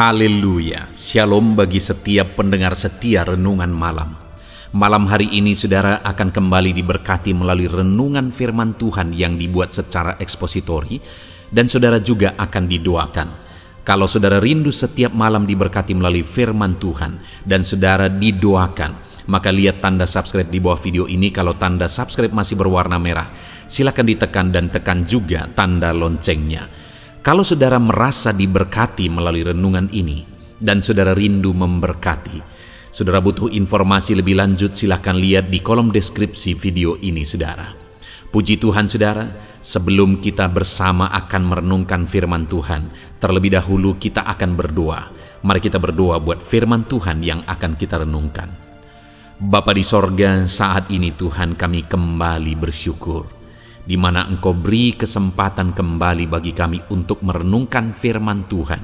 Haleluya, shalom bagi setiap pendengar setia renungan malam. Malam hari ini saudara akan kembali diberkati melalui renungan firman Tuhan yang dibuat secara ekspositori, dan saudara juga akan didoakan. Kalau saudara rindu setiap malam diberkati melalui firman Tuhan dan saudara didoakan, maka lihat tanda subscribe di bawah video ini. Kalau tanda subscribe masih berwarna merah, silakan ditekan dan tekan juga tanda loncengnya. Kalau saudara merasa diberkati melalui renungan ini dan saudara rindu memberkati, saudara butuh informasi lebih lanjut, silakan lihat di kolom deskripsi video ini saudara. Puji Tuhan saudara, sebelum kita bersama akan merenungkan firman Tuhan, terlebih dahulu kita akan berdoa. Mari kita berdoa buat firman Tuhan yang akan kita renungkan. Bapa di sorga, saat ini Tuhan kami kembali bersyukur di mana Engkau beri kesempatan kembali bagi kami untuk merenungkan firman Tuhan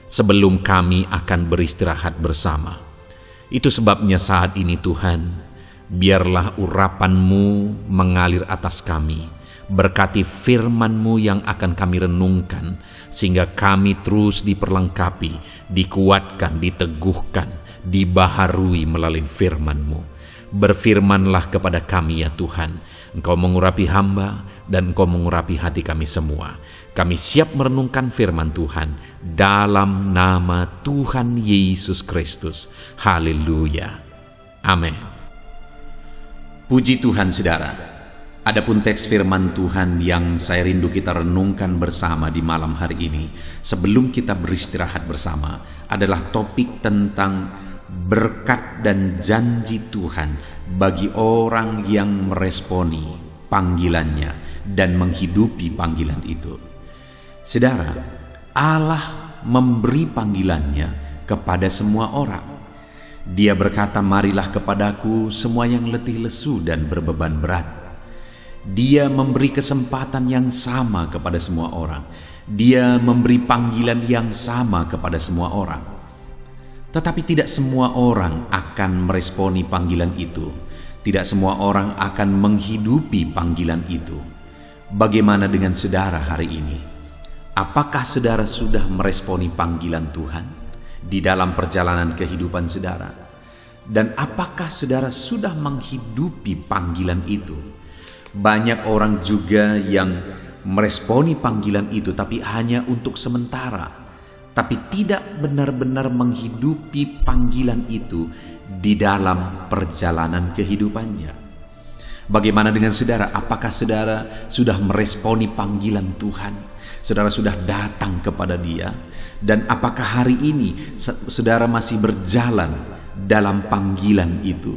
sebelum kami akan beristirahat bersama. Itu sebabnya saat ini Tuhan, biarlah urapan-Mu mengalir atas kami. Berkati firman-Mu yang akan kami renungkan, sehingga kami terus diperlengkapi, dikuatkan, diteguhkan, dibaharui melalui firman-Mu. Berfirmanlah kepada kami ya Tuhan. Engkau mengurapi hamba dan Engkau mengurapi hati kami semua. Kami siap merenungkan firman Tuhan dalam nama Tuhan Yesus Kristus. Haleluya. Amin. Puji Tuhan saudara. Adapun teks firman Tuhan yang saya rindu kita renungkan bersama di malam hari ini, sebelum kita beristirahat bersama, adalah topik tentang berkat dan janji Tuhan bagi orang yang meresponi panggilannya dan menghidupi panggilan itu. Saudara, Allah memberi panggilannya kepada semua orang. Dia berkata, marilah kepadaku semua yang letih lesu dan berbeban berat. Dia memberi kesempatan yang sama kepada semua orang. Dia memberi panggilan yang sama kepada semua orang. Tetapi tidak semua orang akan meresponi panggilan itu. Tidak semua orang akan menghidupi panggilan itu. Bagaimana dengan saudara hari ini? Apakah saudara sudah meresponi panggilan Tuhan di dalam perjalanan kehidupan saudara? Dan apakah saudara sudah menghidupi panggilan itu? Banyak orang juga yang meresponi panggilan itu, tapi hanya untuk sementara, tapi tidak benar-benar menghidupi panggilan itu di dalam perjalanan kehidupannya. Bagaimana dengan saudara? Apakah saudara sudah meresponi panggilan Tuhan? Saudara sudah datang kepada Dia? Dan apakah hari ini saudara masih berjalan dalam panggilan itu?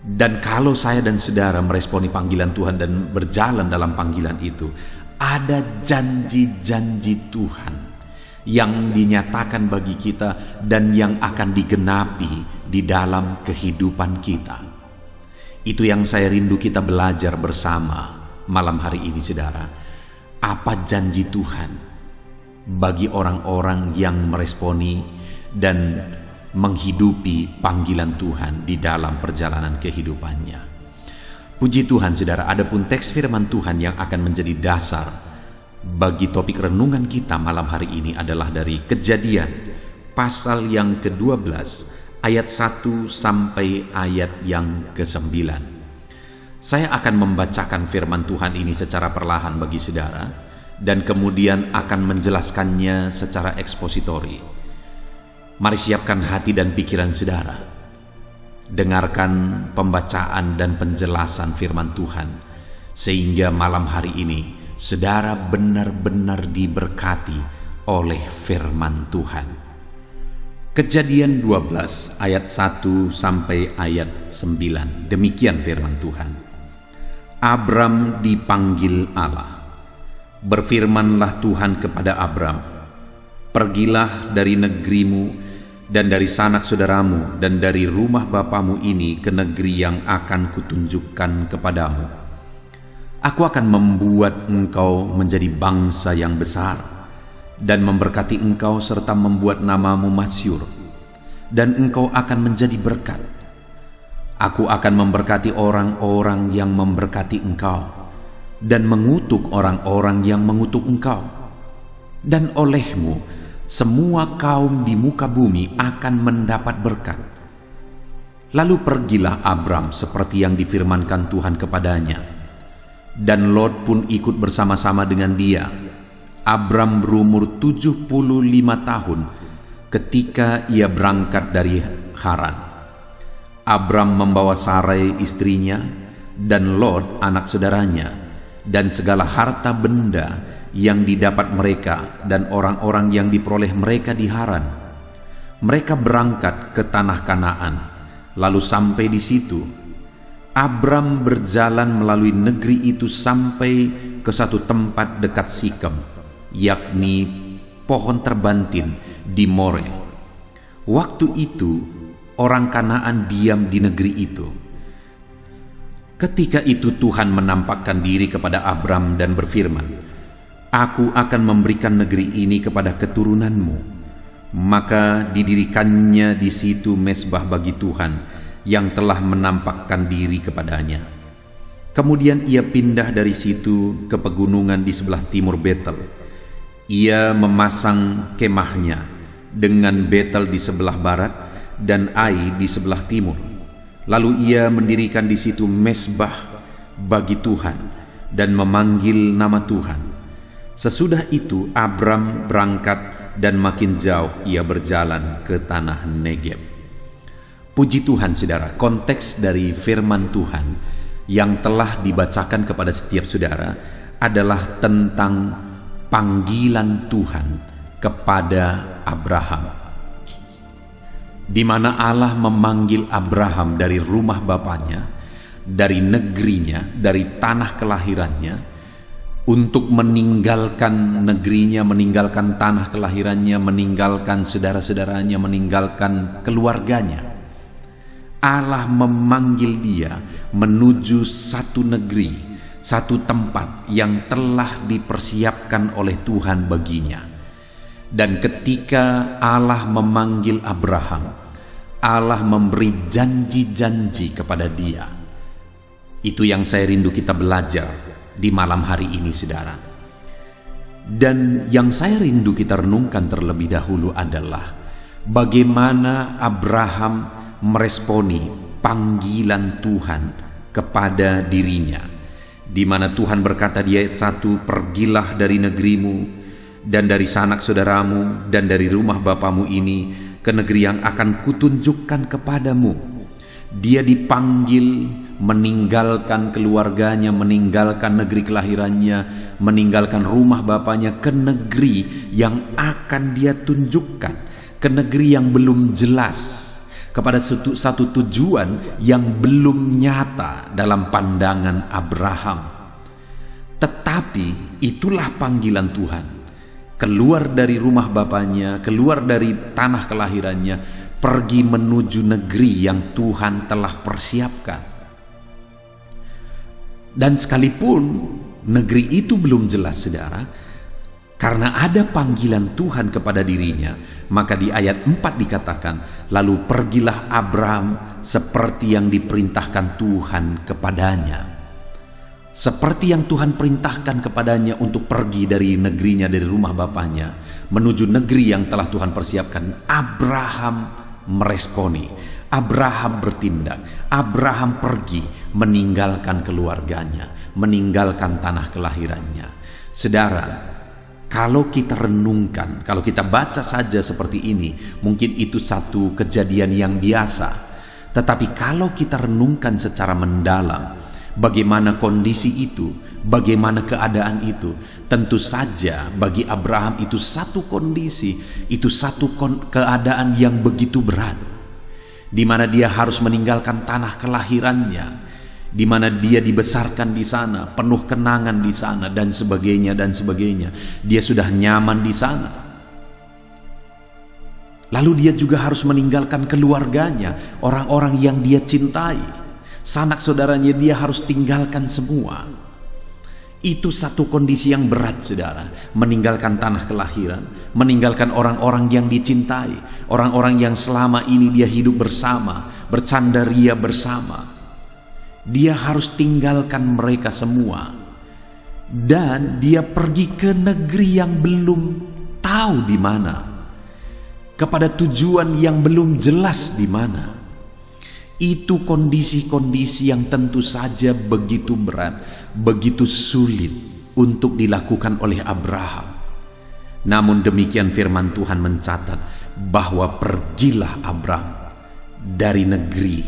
Dan kalau saya dan saudara meresponi panggilan Tuhan dan berjalan dalam panggilan itu, ada janji-janji Tuhan yang dinyatakan bagi kita dan yang akan digenapi di dalam kehidupan kita. Itu yang saya rindu kita belajar bersama malam hari ini saudara. Apa janji Tuhan bagi orang-orang yang meresponi dan menghidupi panggilan Tuhan di dalam perjalanan kehidupannya. Puji Tuhan saudara, adapun teks firman Tuhan yang akan menjadi dasar bagi topik renungan kita malam hari ini adalah dari Kejadian pasal yang ke-12 ayat 1 sampai ayat yang ke-9. Saya akan membacakan firman Tuhan ini secara perlahan bagi saudara dan kemudian akan menjelaskannya secara ekspositori. Mari siapkan hati dan pikiran saudara. Dengarkan pembacaan dan penjelasan firman Tuhan, sehingga malam hari ini saudara benar-benar diberkati oleh firman Tuhan. Kejadian 12 ayat 1 sampai ayat 9. Demikian firman Tuhan. Abram dipanggil Allah. Berfirmanlah Tuhan kepada Abram, pergilah dari negerimu dan dari sanak saudaramu dan dari rumah bapamu ini ke negeri yang akan kutunjukkan kepadamu. Aku akan membuat engkau menjadi bangsa yang besar dan memberkati engkau serta membuat namamu masyhur, dan engkau akan menjadi berkat. Aku akan memberkati orang-orang yang memberkati engkau dan mengutuk orang-orang yang mengutuk engkau. Dan olehmu semua kaum di muka bumi akan mendapat berkat. Lalu pergilah Abram seperti yang difirmankan Tuhan kepadanya, dan Lot pun ikut bersama-sama dengan dia. Abram berumur 75 tahun ketika ia berangkat dari Haran. Abram membawa Sarai istrinya dan Lot anak saudaranya, dan segala harta benda yang didapat mereka dan orang-orang yang diperoleh mereka di Haran. Mereka berangkat ke tanah Kanaan. Lalu sampai di situ, Abram berjalan melalui negeri itu sampai ke satu tempat dekat Sikem, yakni pohon terbantin di More. Waktu itu orang Kanaan diam di negeri itu. Ketika itu Tuhan menampakkan diri kepada Abram dan berfirman, "Aku akan memberikan negeri ini kepada keturunanmu." Maka didirikannya di situ mezbah bagi Tuhan yang telah menampakkan diri kepadanya. Kemudian ia pindah dari situ ke pegunungan di sebelah timur Betel. Ia memasang kemahnya dengan Betel di sebelah barat dan Ai di sebelah timur. Lalu ia mendirikan di situ mezbah bagi Tuhan dan memanggil nama Tuhan. Sesudah itu Abram berangkat dan makin jauh ia berjalan ke tanah Negeb. Puji Tuhan saudara, konteks dari firman Tuhan yang telah dibacakan kepada setiap saudara adalah tentang panggilan Tuhan kepada Abraham, di mana Allah memanggil Abraham dari rumah bapaknya, dari negerinya, dari tanah kelahirannya, untuk meninggalkan negerinya, meninggalkan tanah kelahirannya, meninggalkan saudara-saudaranya, meninggalkan keluarganya. Allah memanggil dia menuju satu negeri, satu tempat yang telah dipersiapkan oleh Tuhan baginya. Dan ketika Allah memanggil Abraham, Allah memberi janji-janji kepada dia. Itu yang saya rindu kita belajar di malam hari ini saudara. Dan yang saya rindu kita renungkan terlebih dahulu adalah bagaimana Abraham meresponi panggilan Tuhan kepada dirinya, di mana Tuhan berkata di ayat 1, "Pergilah dari negerimu dan dari sanak saudaramu dan dari rumah bapamu ini ke negeri yang akan kutunjukkan kepadamu." Dia dipanggil meninggalkan keluarganya, meninggalkan negeri kelahirannya, meninggalkan rumah bapaknya ke negeri yang akan dia tunjukkan, ke negeri yang belum jelas, kepada satu tujuan yang belum nyata dalam pandangan Abraham. Tetapi itulah panggilan Tuhan. Keluar dari rumah bapaknya, keluar dari tanah kelahirannya, pergi menuju negeri yang Tuhan telah persiapkan. Dan sekalipun negeri itu belum jelas saudara, karena ada panggilan Tuhan kepada dirinya, maka di ayat 4 dikatakan, "Lalu pergilah Abram seperti yang diperintahkan Tuhan kepadanya." Seperti yang Tuhan perintahkan kepadanya untuk pergi dari negerinya, dari rumah bapaknya, menuju negeri yang telah Tuhan persiapkan, Abraham meresponi, Abraham bertindak, Abraham pergi meninggalkan keluarganya, meninggalkan tanah kelahirannya. Saudara, kalau kita renungkan, kalau kita baca saja seperti ini, mungkin itu satu kejadian yang biasa. Tetapi kalau kita renungkan secara mendalam, bagaimana kondisi itu, bagaimana keadaan itu, tentu saja bagi Abraham itu satu kondisi, itu satu keadaan yang begitu berat, di mana dia harus meninggalkan tanah kelahirannya, di mana dia dibesarkan di sana, penuh kenangan di sana, dan sebagainya dan sebagainya. Dia sudah nyaman di sana. Lalu dia juga harus meninggalkan keluarganya, orang-orang yang dia cintai, sanak saudaranya dia harus tinggalkan semua. Itu satu kondisi yang berat saudara, meninggalkan tanah kelahiran, meninggalkan orang-orang yang dicintai, orang-orang yang selama ini dia hidup bersama, bercandaria bersama. Dia harus tinggalkan mereka semua, dan dia pergi ke negeri yang belum tahu di mana. kepada tujuan yang belum jelas di mana. Itu kondisi-kondisi yang tentu saja begitu berat, begitu sulit untuk dilakukan oleh Abraham. Namun demikian firman Tuhan mencatat bahwa pergilah Abraham dari negeri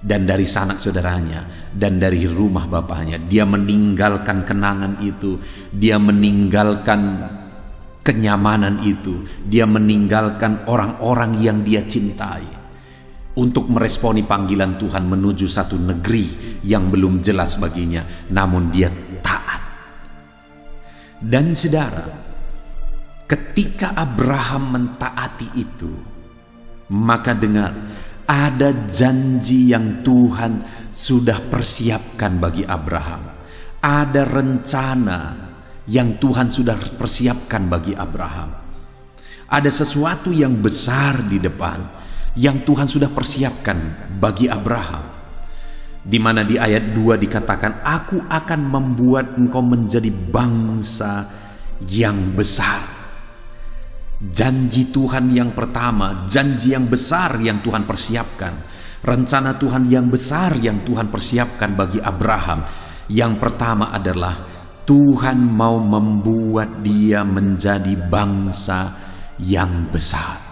dan dari sanak saudaranya dan dari rumah bapaknya. Dia meninggalkan kenangan itu, dia meninggalkan kenyamanan itu, dia meninggalkan orang-orang yang dia cintai untuk meresponi panggilan Tuhan menuju satu negeri yang belum jelas baginya, namun dia taat. Dan saudara, ketika Abraham mentaati itu, maka dengar, ada janji yang Tuhan sudah persiapkan bagi Abraham. Ada rencana yang Tuhan sudah persiapkan bagi Abraham. Ada sesuatu yang besar di depan yang Tuhan sudah persiapkan bagi Abraham, di mana di ayat 2 dikatakan, aku akan membuat engkau menjadi bangsa yang besar. Janji Tuhan yang pertama, janji yang besar yang Tuhan persiapkan, rencana Tuhan yang besar yang Tuhan persiapkan bagi Abraham. Yang pertama adalah Tuhan mau membuat dia menjadi bangsa yang besar.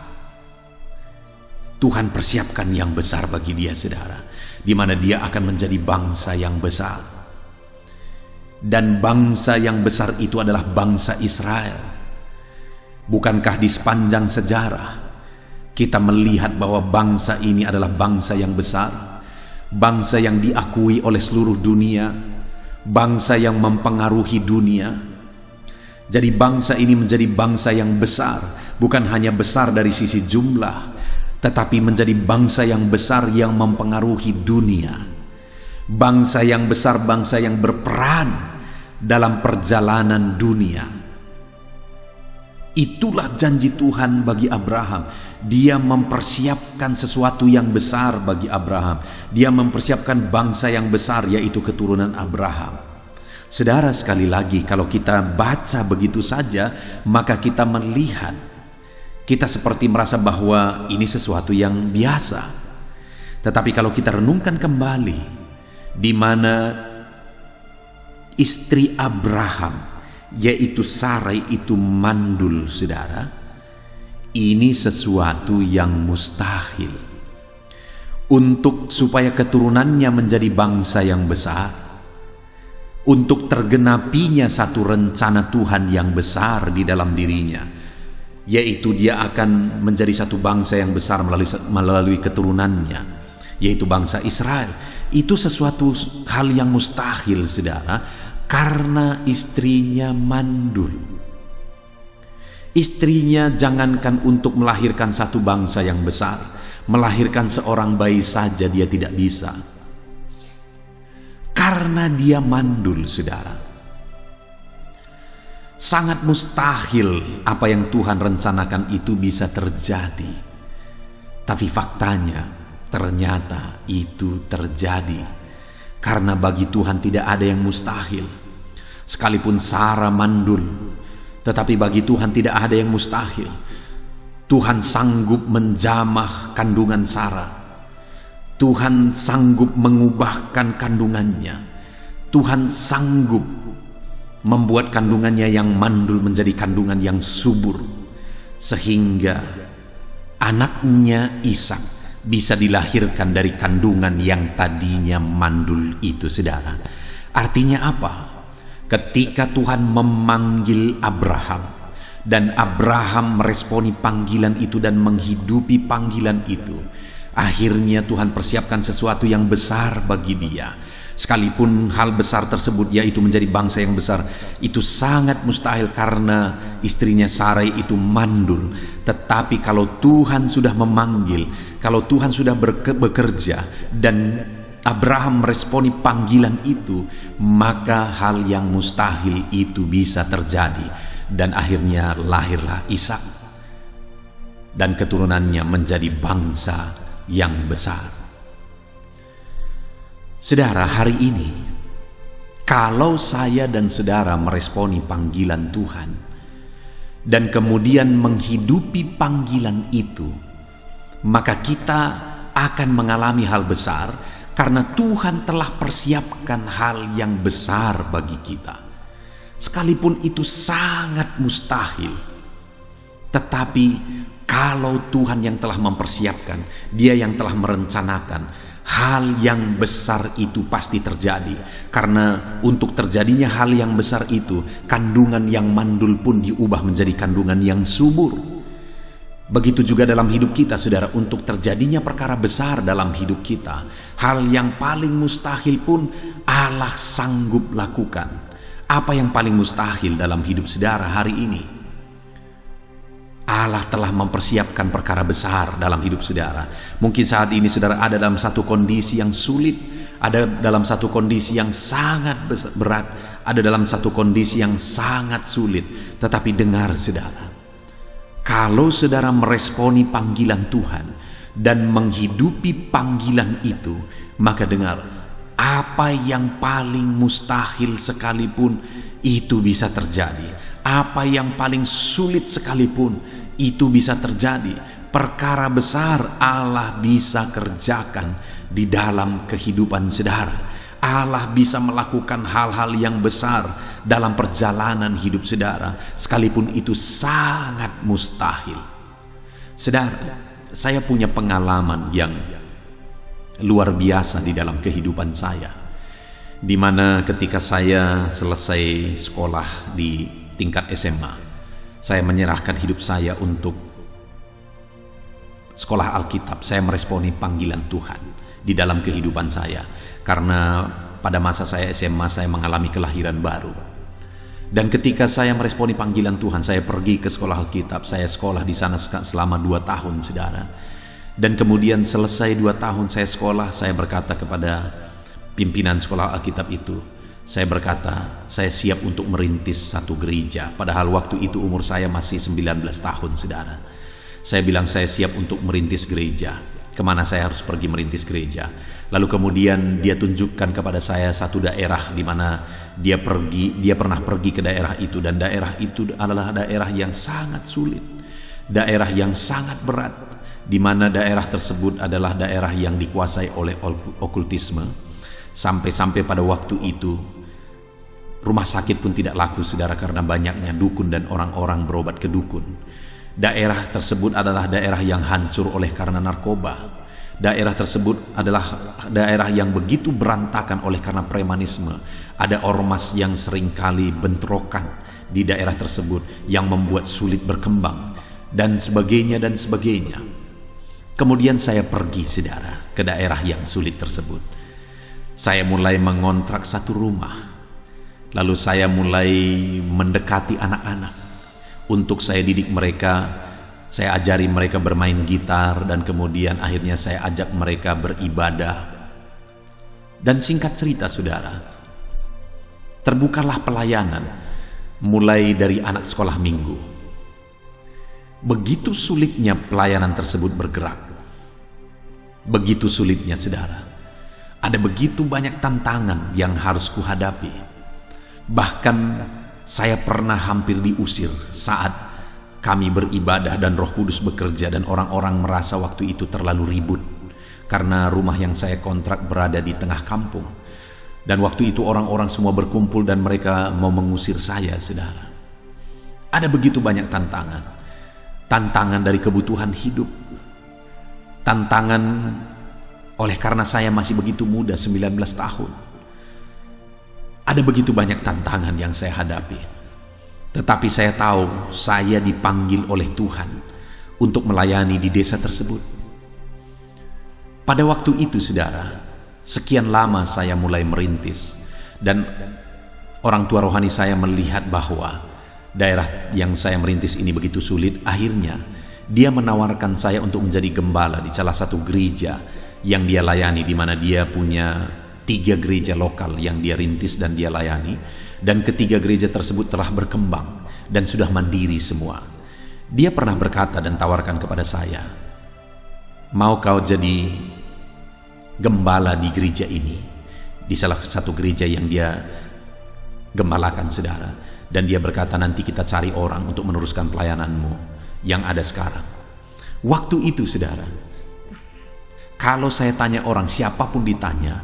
Tuhan persiapkan yang besar bagi dia, saudara, di mana dia akan menjadi bangsa yang besar. Dan bangsa yang besar itu adalah bangsa Israel. Bukankah di sepanjang sejarah kita melihat bahwa bangsa ini adalah bangsa yang besar, bangsa yang diakui oleh seluruh dunia, bangsa yang mempengaruhi dunia. Jadi bangsa ini menjadi bangsa yang besar, bukan hanya besar dari sisi jumlah, tetapi menjadi bangsa yang besar yang mempengaruhi dunia. Bangsa yang besar, bangsa yang berperan dalam perjalanan dunia. Itulah janji Tuhan bagi Abraham. Dia mempersiapkan sesuatu yang besar bagi Abraham. Dia mempersiapkan bangsa yang besar, yaitu keturunan Abraham. Saudara, sekali lagi, kalau kita baca begitu saja, maka kita melihat, kita seperti merasa bahwa ini sesuatu yang biasa. Tetapi kalau kita renungkan kembali, di mana istri Abraham, yaitu Sarai, itu mandul, saudara, ini sesuatu yang mustahil. Untuk supaya keturunannya menjadi bangsa yang besar, untuk tergenapinya satu rencana Tuhan yang besar di dalam dirinya, yaitu dia akan menjadi satu bangsa yang besar melalui keturunannya, yaitu bangsa Israel. Itu sesuatu hal yang mustahil, saudara, karena istrinya mandul. Istrinya jangankan untuk melahirkan satu bangsa yang besar, melahirkan seorang bayi saja dia tidak bisa, karena dia mandul, saudara. Sangat mustahil apa yang Tuhan rencanakan itu bisa terjadi. Tapi faktanya ternyata itu terjadi. Karena bagi Tuhan tidak ada yang mustahil. Sekalipun Sarah mandul, tetapi bagi Tuhan tidak ada yang mustahil. Tuhan sanggup menjamah kandungan Sarah. Tuhan sanggup mengubahkan kandungannya. Tuhan sanggup membuat kandungannya yang mandul menjadi kandungan yang subur, sehingga anaknya Ishak bisa dilahirkan dari kandungan yang tadinya mandul itu, saudara. Artinya apa? Ketika Tuhan memanggil Abraham dan Abraham meresponi panggilan itu dan menghidupi panggilan itu, akhirnya Tuhan persiapkan sesuatu yang besar bagi dia. Sekalipun hal besar tersebut, yaitu menjadi bangsa yang besar, itu sangat mustahil karena istrinya Sarai itu mandul. Tetapi kalau Tuhan sudah memanggil, kalau Tuhan sudah bekerja dan Abraham meresponi panggilan itu, maka hal yang mustahil itu bisa terjadi. Dan akhirnya lahirlah Ishak, dan keturunannya menjadi bangsa yang besar. Saudara, hari ini kalau saya dan saudara meresponi panggilan Tuhan, dan kemudian menghidupi panggilan itu, maka kita akan mengalami hal besar karena Tuhan telah persiapkan hal yang besar bagi kita. Sekalipun itu sangat mustahil, tetapi kalau Tuhan yang telah mempersiapkan, Dia yang telah merencanakan, hal yang besar itu pasti terjadi. Karena untuk terjadinya hal yang besar itu, kandungan yang mandul pun diubah menjadi kandungan yang subur. Begitu juga dalam hidup kita, saudara, untuk terjadinya perkara besar dalam hidup kita, hal yang paling mustahil pun Allah sanggup lakukan. Apa yang paling mustahil dalam hidup saudara hari ini? Allah telah mempersiapkan perkara besar dalam hidup saudara. Mungkin saat ini saudara ada dalam satu kondisi yang sulit, ada dalam satu kondisi yang sangat berat, ada dalam satu kondisi yang sangat sulit. Tetapi dengar saudara, kalau saudara meresponi panggilan Tuhan dan menghidupi panggilan itu, maka dengar, apa yang paling mustahil sekalipun itu bisa terjadi. Apa yang paling sulit sekalipun itu bisa terjadi. Perkara besar Allah bisa kerjakan di dalam kehidupan saudara. Allah bisa melakukan hal-hal yang besar dalam perjalanan hidup saudara, sekalipun itu sangat mustahil. Saudara, saya punya pengalaman yang luar biasa di dalam kehidupan saya, di mana ketika saya selesai sekolah di tingkat SMA, saya menyerahkan hidup saya untuk sekolah Alkitab. Saya meresponi panggilan Tuhan di dalam kehidupan saya, karena pada masa saya SMA saya mengalami kelahiran baru. Dan ketika saya meresponi panggilan Tuhan, saya pergi ke sekolah Alkitab. Saya sekolah di sana selama 2 tahun, saudara. Dan kemudian selesai 2 tahun saya sekolah, saya berkata kepada pimpinan sekolah Alkitab itu, saya berkata, saya siap untuk merintis satu gereja. Padahal waktu itu umur saya masih 19 tahun, saudara. Saya bilang saya siap untuk merintis gereja. Kemana saya harus pergi merintis gereja? Lalu kemudian dia tunjukkan kepada saya satu daerah di mana dia pernah pergi ke daerah itu, dan daerah itu adalah daerah yang sangat sulit, daerah yang sangat berat, di mana daerah tersebut adalah daerah yang dikuasai oleh okultisme. Sampai-sampai pada waktu itu rumah sakit pun tidak laku, saudara, karena banyaknya dukun dan orang-orang berobat ke dukun. Daerah tersebut adalah daerah yang hancur oleh karena narkoba. Daerah tersebut adalah daerah yang begitu berantakan oleh karena premanisme. Ada ormas yang seringkali bentrokan di daerah tersebut yang membuat sulit berkembang, dan sebagainya dan sebagainya. Kemudian saya pergi, saudara, ke daerah yang sulit tersebut. Saya mulai mengontrak satu rumah. Lalu saya mulai mendekati anak-anak untuk saya didik mereka. Saya ajari mereka bermain gitar, dan kemudian akhirnya saya ajak mereka beribadah. Dan singkat cerita, saudara, terbukalah pelayanan mulai dari anak sekolah minggu. Begitu sulitnya pelayanan tersebut bergerak. Begitu sulitnya, saudara. Ada begitu banyak tantangan yang harus kuhadapi. Bahkan saya pernah hampir diusir saat kami beribadah dan Roh Kudus bekerja, dan orang-orang merasa waktu itu terlalu ribut karena rumah yang saya kontrak berada di tengah kampung. Dan waktu itu orang-orang semua berkumpul dan mereka mau mengusir saya, saudara. Ada begitu banyak tantangan. Tantangan dari kebutuhan hidup. Tantangan oleh karena saya masih begitu muda, 19 tahun. Ada begitu banyak tantangan yang saya hadapi. Tetapi saya tahu saya dipanggil oleh Tuhan untuk melayani di desa tersebut. Pada waktu itu, saudara, sekian lama saya mulai merintis, dan orang tua rohani saya melihat bahwa daerah yang saya merintis ini begitu sulit. Akhirnya dia menawarkan saya untuk menjadi gembala di salah satu gereja yang dia layani, di mana dia punya 3 gereja lokal yang dia rintis dan dia layani. Dan ketiga gereja tersebut telah berkembang dan sudah mandiri semua. Dia pernah berkata dan tawarkan kepada saya, mau kau jadi gembala di gereja ini, di salah satu gereja yang dia gembalakan, saudara. Dan dia berkata, nanti kita cari orang untuk meneruskan pelayananmu yang ada sekarang. Waktu itu saudara, kalau saya tanya orang, siapapun ditanya,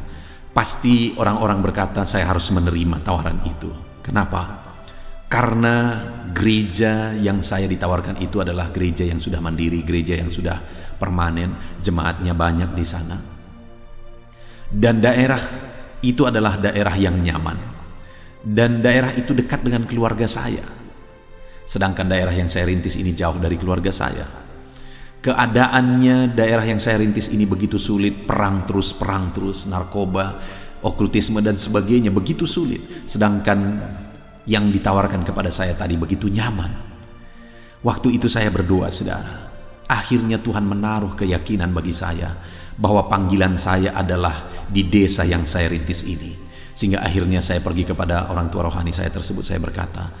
pasti orang-orang berkata saya harus menerima tawaran itu. Kenapa? Karena gereja yang saya ditawarkan itu adalah gereja yang sudah mandiri, gereja yang sudah permanen, jemaatnya banyak di sana. Dan daerah itu adalah daerah yang nyaman. Dan daerah itu dekat dengan keluarga saya. Sedangkan daerah yang saya rintis ini jauh dari keluarga saya. Keadaannya daerah yang saya rintis ini begitu sulit, perang terus, narkoba, okultisme dan sebagainya, begitu sulit. Sedangkan yang ditawarkan kepada saya tadi begitu nyaman. Waktu itu saya berdoa saudara. Akhirnya Tuhan menaruh keyakinan bagi saya bahwa panggilan saya adalah di desa yang saya rintis ini. Sehingga akhirnya saya pergi kepada orang tua rohani saya tersebut, saya berkata,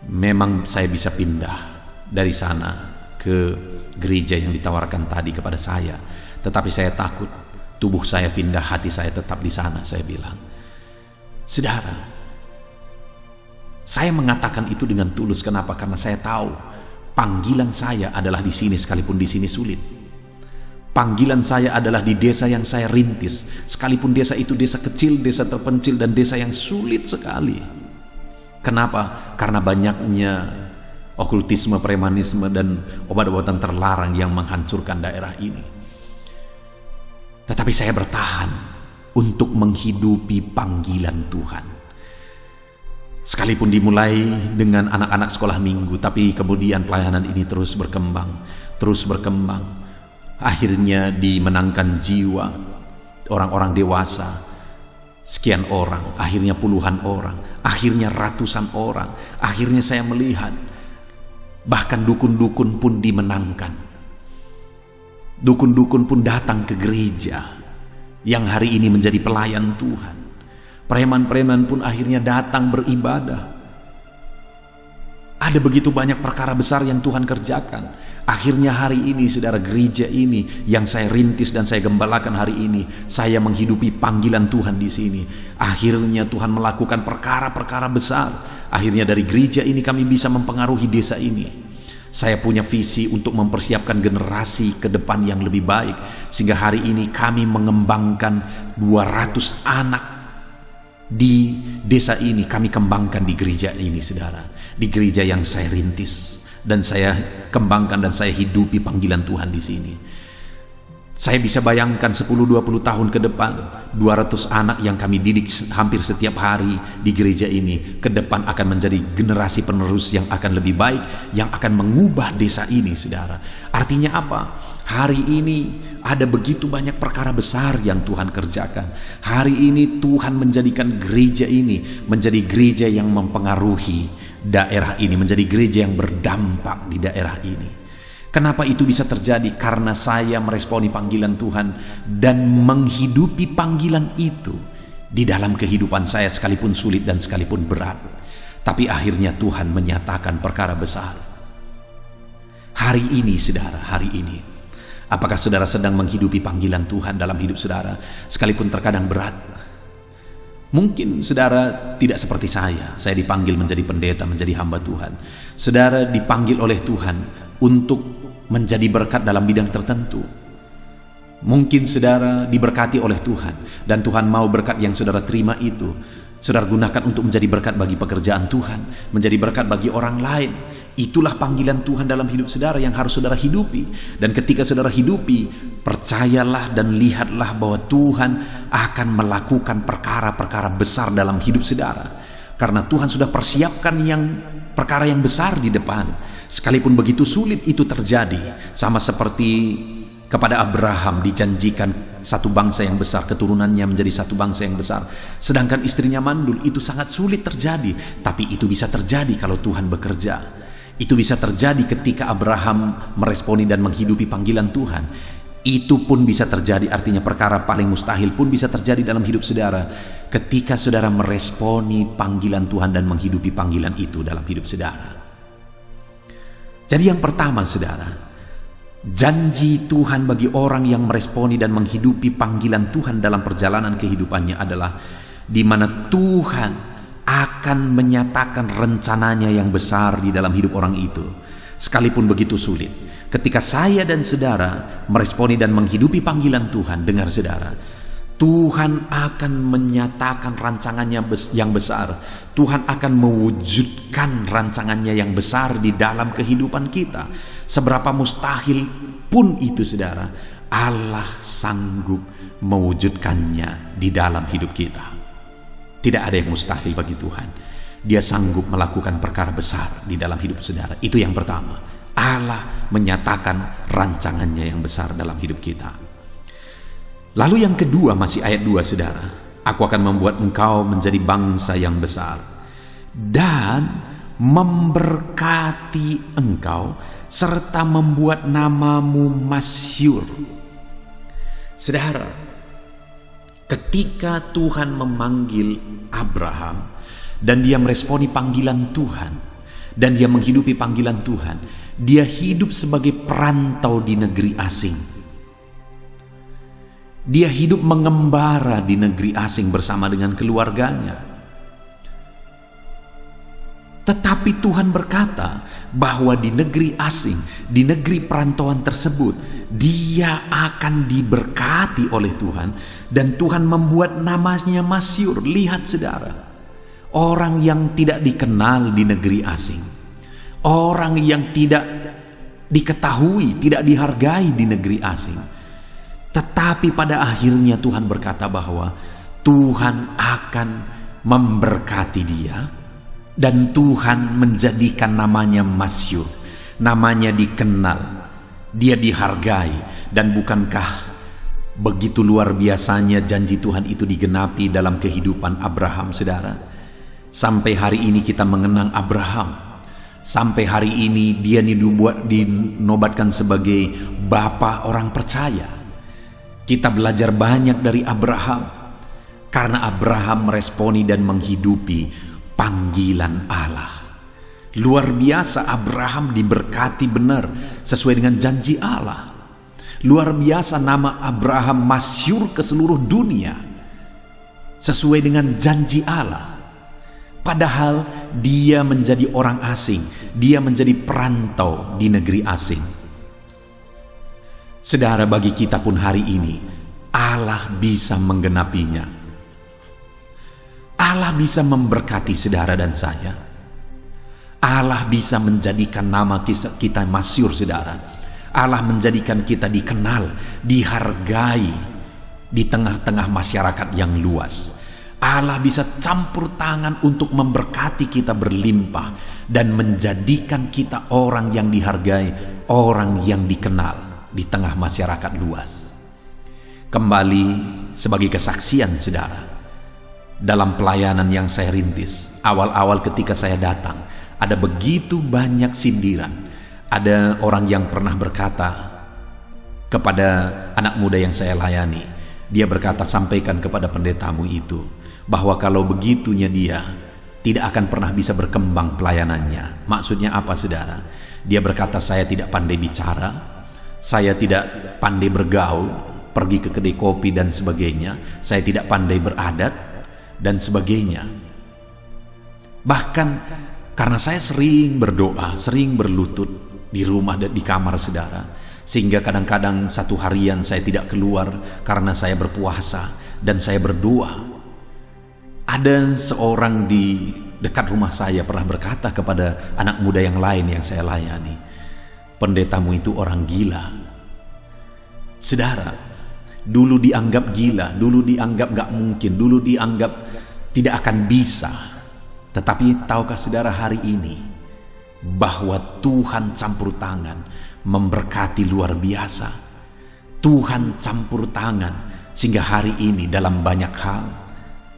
memang saya bisa pindah dari sana ke gereja yang ditawarkan tadi kepada saya, tetapi saya takut tubuh saya pindah, hati saya tetap di sana, saya bilang. Saudara, saya mengatakan itu dengan tulus. Kenapa? Karena saya tahu panggilan saya adalah di sini, sekalipun di sini sulit. Panggilan saya adalah di desa yang saya rintis, sekalipun desa itu desa kecil, desa terpencil, dan desa yang sulit sekali. Kenapa? Karena banyaknya okultisme, premanisme, dan obat-obatan terlarang yang menghancurkan daerah ini. Tetapi saya bertahan untuk menghidupi panggilan Tuhan. Sekalipun dimulai dengan anak-anak sekolah minggu, tapi kemudian pelayanan ini terus berkembang. Akhirnya dimenangkan jiwa orang-orang dewasa, sekian orang, akhirnya puluhan orang, akhirnya ratusan orang. Akhirnya saya melihat bahkan dukun-dukun pun dimenangkan. Dukun-dukun pun datang ke gereja yang hari ini menjadi pelayan Tuhan. Preman-preman pun akhirnya datang beribadah. Ada begitu banyak perkara besar yang Tuhan kerjakan. Akhirnya hari ini saudara, gereja ini yang saya rintis dan saya gembalakan hari ini, saya menghidupi panggilan Tuhan di sini. Akhirnya Tuhan melakukan perkara-perkara besar. Akhirnya dari gereja ini kami bisa mempengaruhi desa ini. Saya punya visi untuk mempersiapkan generasi ke depan yang lebih baik, sehingga hari ini kami mengembangkan 200 anak di desa ini. Kami kembangkan di gereja ini saudara, di gereja yang saya rintis dan saya kembangkan dan saya hidupi panggilan Tuhan di sini. Saya bisa bayangkan 10-20 tahun ke depan, 200 anak yang kami didik hampir setiap hari di gereja ini ke depan akan menjadi generasi penerus yang akan lebih baik, yang akan mengubah desa ini saudara. Artinya apa? Hari ini ada begitu banyak perkara besar yang Tuhan kerjakan. Hari ini Tuhan menjadikan gereja ini menjadi gereja yang mempengaruhi daerah ini, menjadi gereja yang berdampak di daerah ini. Kenapa itu bisa terjadi? Karena saya meresponi panggilan Tuhan dan menghidupi panggilan itu di dalam kehidupan saya, sekalipun sulit dan sekalipun berat. Tapi akhirnya Tuhan menyatakan perkara besar. Hari ini saudara, hari ini, apakah saudara sedang menghidupi panggilan Tuhan dalam hidup saudara, sekalipun terkadang berat? Mungkin saudara tidak seperti saya dipanggil menjadi pendeta, menjadi hamba Tuhan. Saudara dipanggil oleh Tuhan untuk menjadi berkat dalam bidang tertentu. Mungkin saudara diberkati oleh Tuhan, dan Tuhan mau berkat yang saudara terima itu saudara gunakan untuk menjadi berkat bagi pekerjaan Tuhan, menjadi berkat bagi orang lain. Itulah panggilan Tuhan dalam hidup saudara yang harus saudara hidupi. Dan ketika saudara hidupi, percayalah dan lihatlah bahwa Tuhan akan melakukan perkara-perkara besar dalam hidup saudara. Karena Tuhan sudah persiapkan perkara yang besar di depan. Sekalipun begitu sulit itu terjadi, sama seperti kepada Abraham dijanjikan satu bangsa yang besar, keturunannya menjadi satu bangsa yang besar. Sedangkan istrinya mandul, itu sangat sulit terjadi. Tapi itu bisa terjadi kalau Tuhan bekerja. Itu bisa terjadi ketika Abraham meresponi dan menghidupi panggilan Tuhan. Itu pun bisa terjadi, artinya perkara paling mustahil pun bisa terjadi dalam hidup saudara ketika saudara meresponi panggilan Tuhan dan menghidupi panggilan itu dalam hidup saudara. Jadi yang pertama saudara, janji Tuhan bagi orang yang meresponi dan menghidupi panggilan Tuhan dalam perjalanan kehidupannya adalah di mana Tuhan akan menyatakan rencananya yang besar di dalam hidup orang itu. Sekalipun begitu sulit, ketika saya dan saudara meresponi dan menghidupi panggilan Tuhan, dengar saudara, Tuhan akan menyatakan rancangannya yang besar. Tuhan akan mewujudkan rancangannya yang besar di dalam kehidupan kita. Seberapa mustahil pun itu saudara, Allah sanggup mewujudkannya di dalam hidup kita. Tidak ada yang mustahil bagi Tuhan. Dia sanggup melakukan perkara besar di dalam hidup saudara. Itu yang pertama. Allah menyatakan rancangannya yang besar dalam hidup kita. Lalu yang kedua, masih ayat 2 saudara. Aku akan membuat engkau menjadi bangsa yang besar dan memberkati engkau serta membuat namamu masyhur. Saudara, ketika Tuhan memanggil Abraham dan dia meresponi panggilan Tuhan dan dia menghidupi panggilan Tuhan, dia hidup sebagai perantau di negeri asing. Dia hidup mengembara di negeri asing bersama dengan keluarganya. Tetapi Tuhan berkata bahwa di negeri asing, di negeri perantauan tersebut, dia akan diberkati oleh Tuhan dan Tuhan membuat namanya masyhur. Lihat saudara, orang yang tidak dikenal di negeri asing, orang yang tidak diketahui, tidak dihargai di negeri asing, tetapi pada akhirnya Tuhan berkata bahwa Tuhan akan memberkati dia dan Tuhan menjadikan namanya masyhur, namanya dikenal, dia dihargai. Dan bukankah begitu luar biasanya janji Tuhan itu digenapi dalam kehidupan Abraham saudara? Sampai hari ini kita mengenang Abraham. Sampai hari ini dia dinobatkan sebagai bapa orang percaya. Kita belajar banyak dari Abraham karena Abraham meresponi dan menghidupi panggilan Allah. Luar biasa, Abraham diberkati benar sesuai dengan janji Allah. Luar biasa, nama Abraham masyhur ke seluruh dunia sesuai dengan janji Allah. Padahal dia menjadi orang asing, dia menjadi perantau di negeri asing. Saudara, bagi kita pun hari ini Allah bisa menggenapinya. Allah bisa memberkati saudara dan saya. Allah bisa menjadikan nama kita masyhur saudara. Allah menjadikan kita dikenal, dihargai di tengah-tengah masyarakat yang luas. Allah bisa campur tangan untuk memberkati kita berlimpah dan menjadikan kita orang yang dihargai, orang yang dikenal di tengah masyarakat luas. Kembali sebagai kesaksian saudara, dalam pelayanan yang saya rintis, awal-awal ketika saya datang, ada begitu banyak sindiran. Ada orang yang pernah berkata kepada anak muda yang saya layani, dia berkata, sampaikan kepada pendetamu itu bahwa kalau begitunya dia tidak akan pernah bisa berkembang pelayanannya. Maksudnya apa saudara? Dia berkata, saya tidak pandai bicara, saya tidak pandai bergaul, pergi ke kedai kopi dan sebagainya, saya tidak pandai beradat dan sebagainya. Bahkan karena saya sering berdoa, sering berlutut di rumah dan di kamar saudara, sehingga kadang-kadang satu harian saya tidak keluar karena saya berpuasa dan saya berdoa. Ada seorang di dekat rumah saya pernah berkata kepada anak muda yang lain yang saya layani, pendetamu itu orang gila. Saudara, dulu dianggap gila, dulu dianggap gak mungkin, dulu dianggap tidak akan bisa. Tetapi tahukah saudara hari ini bahwa Tuhan campur tangan memberkati luar biasa. Tuhan campur tangan sehingga hari ini dalam banyak hal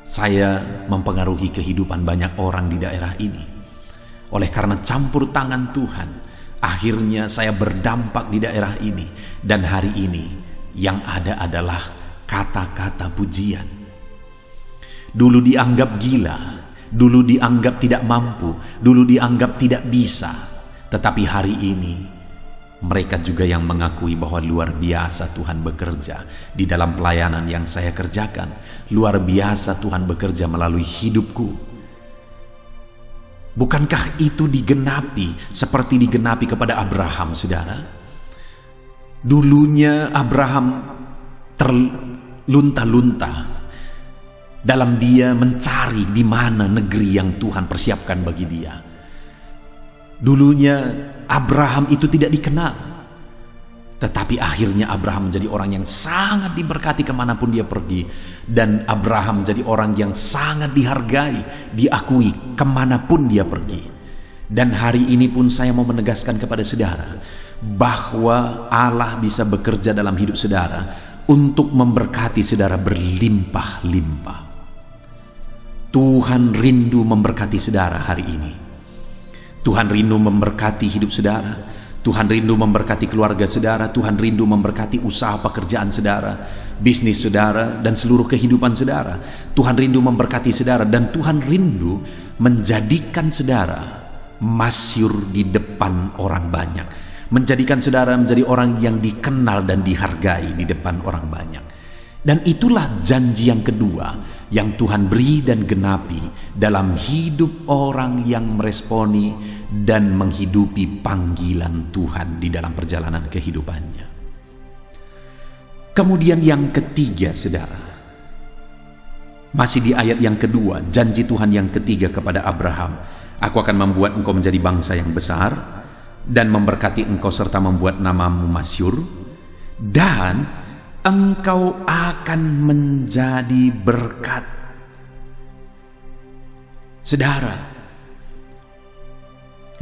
saya mempengaruhi kehidupan banyak orang di daerah ini. Oleh karena campur tangan Tuhan, akhirnya saya berdampak di daerah ini. Dan hari ini yang ada adalah kata-kata pujian. Dulu dianggap gila, dulu dianggap tidak mampu, dulu dianggap tidak bisa. Tetapi hari ini mereka juga yang mengakui bahwa luar biasa Tuhan bekerja di dalam pelayanan yang saya kerjakan. Luar biasa Tuhan bekerja melalui hidupku. Bukankah itu digenapi seperti digenapi kepada Abraham, saudara? Dulunya Abraham terlunta-lunta dalam dia mencari di mana negeri yang Tuhan persiapkan bagi dia. Dulunya Abraham itu tidak dikenal, tetapi akhirnya Abraham menjadi orang yang sangat diberkati kemanapun dia pergi. Dan Abraham menjadi orang yang sangat dihargai, diakui kemanapun dia pergi. Dan hari ini pun saya mau menegaskan kepada saudara bahwa Allah bisa bekerja dalam hidup saudara untuk memberkati saudara berlimpah-limpah. Tuhan rindu memberkati saudara hari ini. Tuhan rindu memberkati hidup saudara. Tuhan rindu memberkati keluarga saudara. Tuhan rindu memberkati usaha pekerjaan saudara, bisnis saudara, dan seluruh kehidupan saudara. Tuhan rindu memberkati saudara, dan Tuhan rindu menjadikan saudara masyhur di depan orang banyak, menjadikan saudara menjadi orang yang dikenal dan dihargai di depan orang banyak. Dan itulah janji yang kedua yang Tuhan beri dan genapi dalam hidup orang yang meresponi dan menghidupi panggilan Tuhan di dalam perjalanan kehidupannya. Kemudian yang ketiga, saudara, masih di ayat yang kedua, janji Tuhan yang ketiga kepada Abraham, aku akan membuat engkau menjadi bangsa yang besar dan memberkati engkau serta membuat namamu masyhur, dan engkau akan menjadi berkat. Saudara,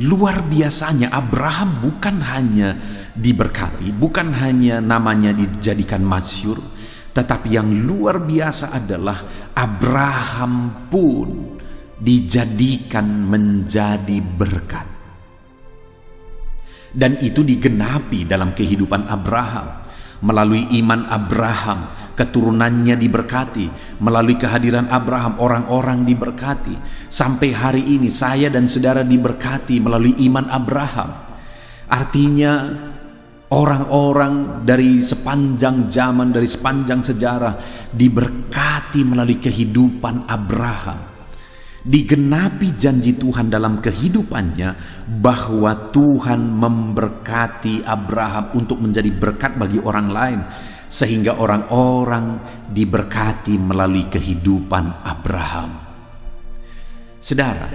luar biasanya Abraham bukan hanya diberkati, bukan hanya namanya dijadikan masyhur, tetapi yang luar biasa adalah Abraham pun dijadikan menjadi berkat. Dan itu digenapi dalam kehidupan Abraham. Melalui iman Abraham, keturunannya diberkati. Melalui kehadiran Abraham, orang-orang diberkati. Sampai hari ini saya dan saudara diberkati melalui iman Abraham. Artinya orang-orang dari sepanjang zaman, dari sepanjang sejarah diberkati melalui kehidupan Abraham. Digenapi janji Tuhan dalam kehidupannya bahwa Tuhan memberkati Abraham untuk menjadi berkat bagi orang lain, sehingga orang-orang diberkati melalui kehidupan Abraham. Saudara,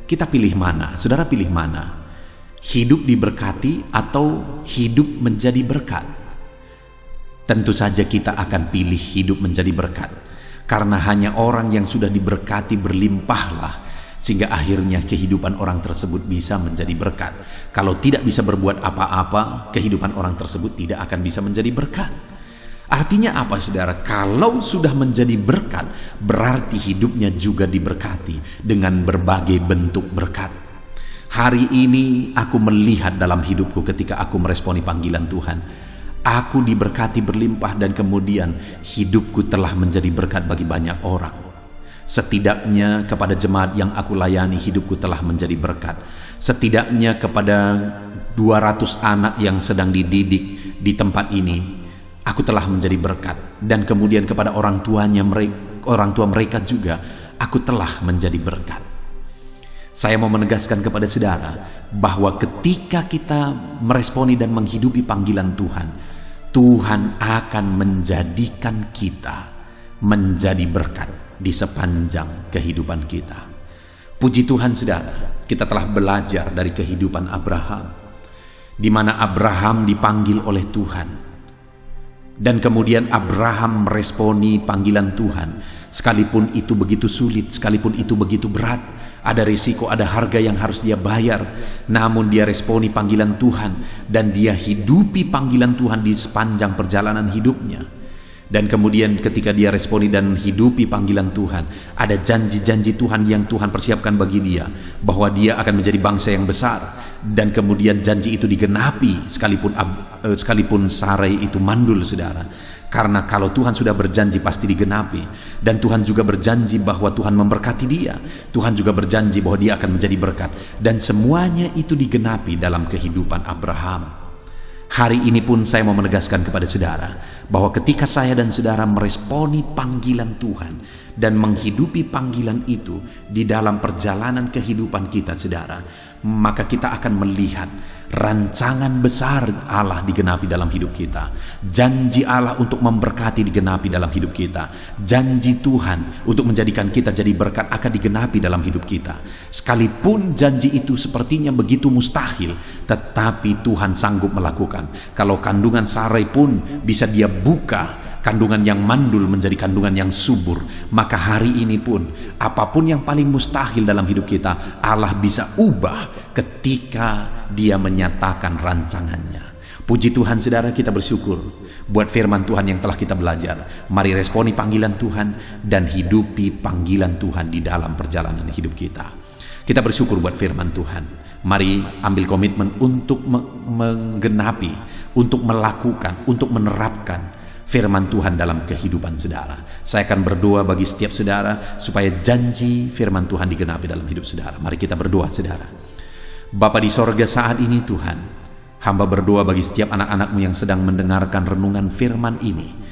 kita pilih mana? Saudara pilih mana? Hidup diberkati atau hidup menjadi berkat? Tentu saja kita akan pilih hidup menjadi berkat. Karena hanya orang yang sudah diberkati berlimpahlah, sehingga akhirnya kehidupan orang tersebut bisa menjadi berkat. Kalau tidak bisa berbuat apa-apa, kehidupan orang tersebut tidak akan bisa menjadi berkat. Artinya apa, saudara? Kalau sudah menjadi berkat, berarti hidupnya juga diberkati dengan berbagai bentuk berkat. Hari ini aku melihat dalam hidupku ketika aku meresponi panggilan Tuhan. Aku diberkati berlimpah dan kemudian hidupku telah menjadi berkat bagi banyak orang. Setidaknya kepada jemaat yang aku layani, hidupku telah menjadi berkat. Setidaknya kepada 200 anak yang sedang dididik di tempat ini, aku telah menjadi berkat. Dan kemudian kepada orang tua mereka juga, aku telah menjadi berkat. Saya mau menegaskan kepada saudara bahwa ketika kita meresponi dan menghidupi panggilan Tuhan, Tuhan akan menjadikan kita menjadi berkat di sepanjang kehidupan kita. Puji Tuhan, saudara, kita telah belajar dari kehidupan Abraham, di mana Abraham dipanggil oleh Tuhan, dan kemudian Abraham meresponi panggilan Tuhan. Sekalipun itu begitu sulit, sekalipun itu begitu berat, ada risiko, ada harga yang harus dia bayar, namun dia responi panggilan Tuhan dan dia hidupi panggilan Tuhan di sepanjang perjalanan hidupnya. Dan kemudian ketika dia responi dan hidupi panggilan Tuhan, ada janji-janji Tuhan yang Tuhan persiapkan bagi dia, bahwa dia akan menjadi bangsa yang besar. Dan kemudian janji itu digenapi sekalipun Sarai itu mandul, saudara. Karena kalau Tuhan sudah berjanji pasti digenapi. Dan Tuhan juga berjanji bahwa Tuhan memberkati dia. Tuhan juga berjanji bahwa dia akan menjadi berkat. Dan semuanya itu digenapi dalam kehidupan Abraham. Hari ini pun saya mau menegaskan kepada saudara bahwa ketika saya dan saudara meresponi panggilan Tuhan dan menghidupi panggilan itu di dalam perjalanan kehidupan kita, saudara, maka kita akan melihat rancangan besar Allah digenapi dalam hidup kita. Janji Allah untuk memberkati digenapi dalam hidup kita. Janji Tuhan untuk menjadikan kita jadi berkat akan digenapi dalam hidup kita. Sekalipun janji itu sepertinya begitu mustahil, tetapi Tuhan sanggup melakukan. Kalau kandungan Sarai pun bisa dia buka kandungan yang mandul menjadi kandungan yang subur, maka hari ini pun apapun yang paling mustahil dalam hidup kita, Allah bisa ubah ketika Dia menyatakan rancangannya. Puji Tuhan, saudara, kita bersyukur buat firman Tuhan yang telah kita belajar. Mari responi panggilan Tuhan dan hidupi panggilan Tuhan di dalam perjalanan hidup kita. Kita bersyukur buat firman Tuhan. Mari ambil komitmen untuk menggenapi, untuk melakukan, untuk menerapkan firman Tuhan dalam kehidupan saudara. Saya akan berdoa bagi setiap saudara supaya janji firman Tuhan digenapi dalam hidup saudara. Mari kita berdoa, saudara. Bapa di sorga, saat ini Tuhan, hamba berdoa bagi setiap anak-anak-Mu yang sedang mendengarkan renungan firman ini.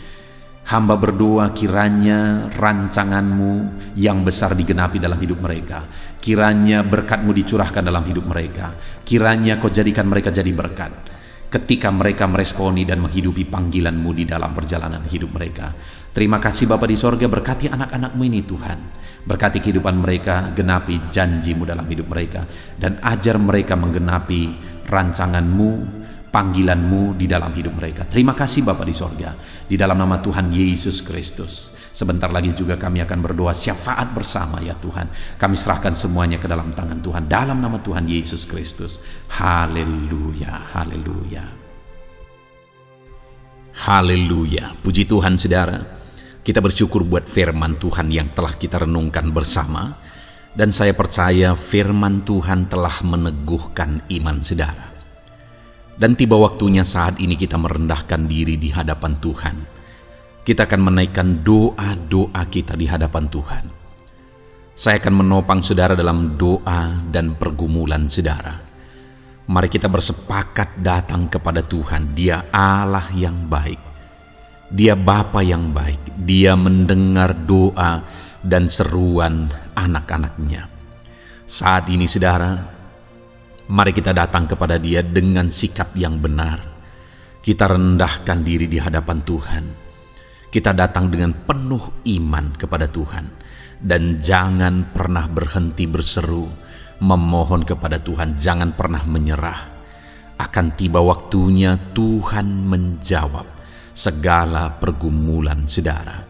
Hamba berdoa kiranya rancangan-Mu yang besar digenapi dalam hidup mereka. Kiranya berkat-Mu dicurahkan dalam hidup mereka. Kiranya Kau jadikan mereka jadi berkat ketika mereka meresponi dan menghidupi panggilan-Mu di dalam perjalanan hidup mereka. Terima kasih Bapa di sorga, berkati anak-anak-Mu ini Tuhan. Berkati kehidupan mereka, genapi janji-Mu dalam hidup mereka, dan ajar mereka menggenapi rancangan-Mu, panggilan-Mu di dalam hidup mereka. Terima kasih Bapa di sorga, di dalam nama Tuhan Yesus Kristus. Sebentar lagi juga kami akan berdoa syafaat bersama ya Tuhan. Kami serahkan semuanya ke dalam tangan Tuhan, dalam nama Tuhan Yesus Kristus. Haleluya, haleluya. Haleluya, puji Tuhan saudara. Kita bersyukur buat firman Tuhan yang telah kita renungkan bersama. Dan saya percaya firman Tuhan telah meneguhkan iman saudara. Dan tiba waktunya saat ini kita merendahkan diri di hadapan Tuhan. Kita akan menaikkan doa-doa kita di hadapan Tuhan. Saya akan menopang saudara dalam doa dan pergumulan saudara. Mari kita bersepakat datang kepada Tuhan. Dia Allah yang baik. Dia Bapa yang baik. Dia mendengar doa dan seruan anak-anaknya. Saat ini saudara, mari kita datang kepada Dia dengan sikap yang benar. Kita rendahkan diri di hadapan Tuhan. Kita datang dengan penuh iman kepada Tuhan. Dan jangan pernah berhenti berseru, memohon kepada Tuhan. Jangan pernah menyerah. Akan tiba waktunya Tuhan menjawab segala pergumulan saudara.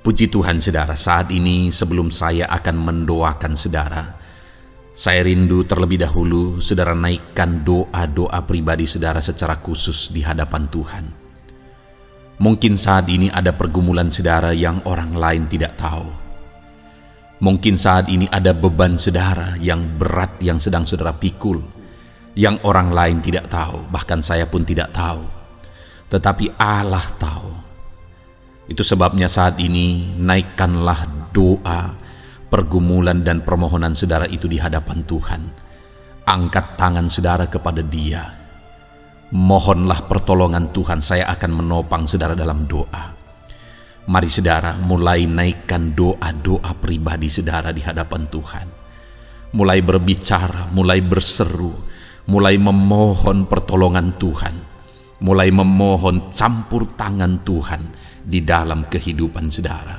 Puji Tuhan saudara, saat ini sebelum saya akan mendoakan saudara, saya rindu terlebih dahulu saudara naikkan doa-doa pribadi saudara secara khusus di hadapan Tuhan. Mungkin saat ini ada pergumulan saudara yang orang lain tidak tahu. Mungkin saat ini ada beban saudara yang berat yang sedang saudara pikul, yang orang lain tidak tahu, bahkan saya pun tidak tahu. Tetapi Allah tahu. Itu sebabnya saat ini naikkanlah doa, pergumulan dan permohonan saudara itu di hadapan Tuhan. Angkat tangan saudara kepada Dia. Mohonlah pertolongan Tuhan, saya akan menopang saudara dalam doa. Mari saudara mulai naikkan doa-doa pribadi saudara di hadapan Tuhan. Mulai berbicara, mulai berseru, mulai memohon pertolongan Tuhan. Mulai memohon campur tangan Tuhan di dalam kehidupan saudara.